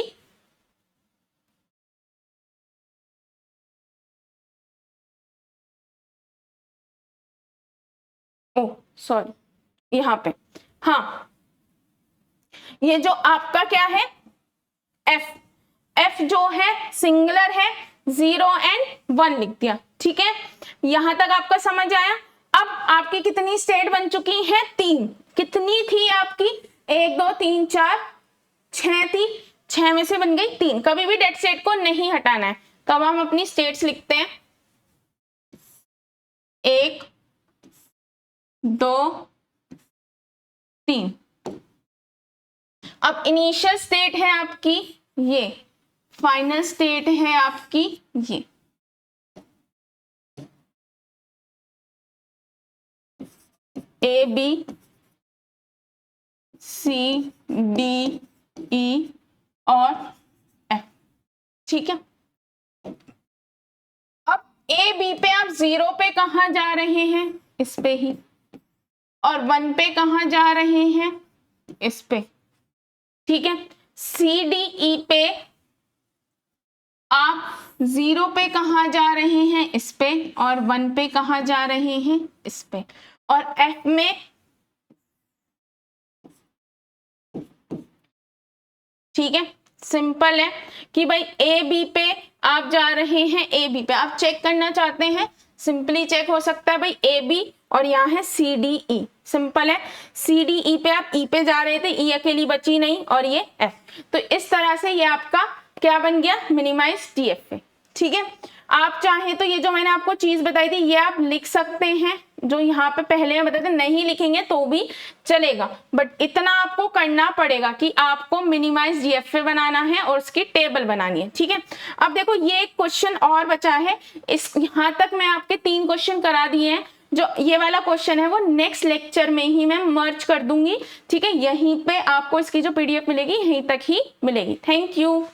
ओ सॉरी यहाँ पे, हाँ ये जो आपका क्या है, एफ, एफ जो है सिंगुलर है, 0 एंड 1 लिख दिया। ठीक है, यहां तक आपका समझ आया। अब आपकी कितनी स्टेट बन चुकी है, 3। कितनी थी आपकी, 1 2 3 4 6 थी, 6 में से बन गई 3। कभी भी डेड स्टेट को नहीं हटाना है। तो अब हम अपनी स्टेट्स लिखते हैं, 1 2 3। अब इनिशियल स्टेट है आपकी ये, फाइनल स्टेट है आपकी ये। ए बी सी डी ई और एफ। ठीक है, अब ए बी पे आप 0 पे कहां जा रहे हैं, इस पे ही, और 1 पे कहां जा रहे हैं, इस पे। ठीक है, सी डी ई पे आप 0 पे कहां जा रहे हैं, इस पे, और 1 पे कहां जा रहे हैं, इस पे। और एफ में, ठीक है, सिंपल है कि भाई ए बी पे आप जा रहे हैं, ए बी पे आप चेक करना चाहते हैं, सिंपली चेक हो सकता है भाई ए बी, और यहाँ है सी डी ई, सिंपल है। सी डी ई पे आप ई पे जा रहे थे, ई अकेली बची नहीं, और ये एफ, तो इस तरह से ये आपका क्या बन गया, मिनिमाइज डी एफ पे। ठीक है, आप चाहें तो ये जो मैंने आपको चीज बताई थी ये आप लिख सकते हैं, जो यहाँ पे पहले मैं बताते नहीं लिखेंगे तो भी चलेगा, बट इतना आपको करना पड़ेगा कि आपको मिनिमाइज डीएफए बनाना है और उसकी टेबल बनानी है, ठीक है। अब देखो ये एक क्वेश्चन और बचा है, इस यहाँ तक मैं आपके 3 क्वेश्चन करा दिए हैं। जो ये वाला क्वेश्चन है वो नेक्स्ट लेक्चर में ही मैं मर्ज कर दूंगी, ठीक है। यहीं पे आपको इसकी जो पीडीएफ मिलेगी यहीं तक ही मिलेगी। Thank you.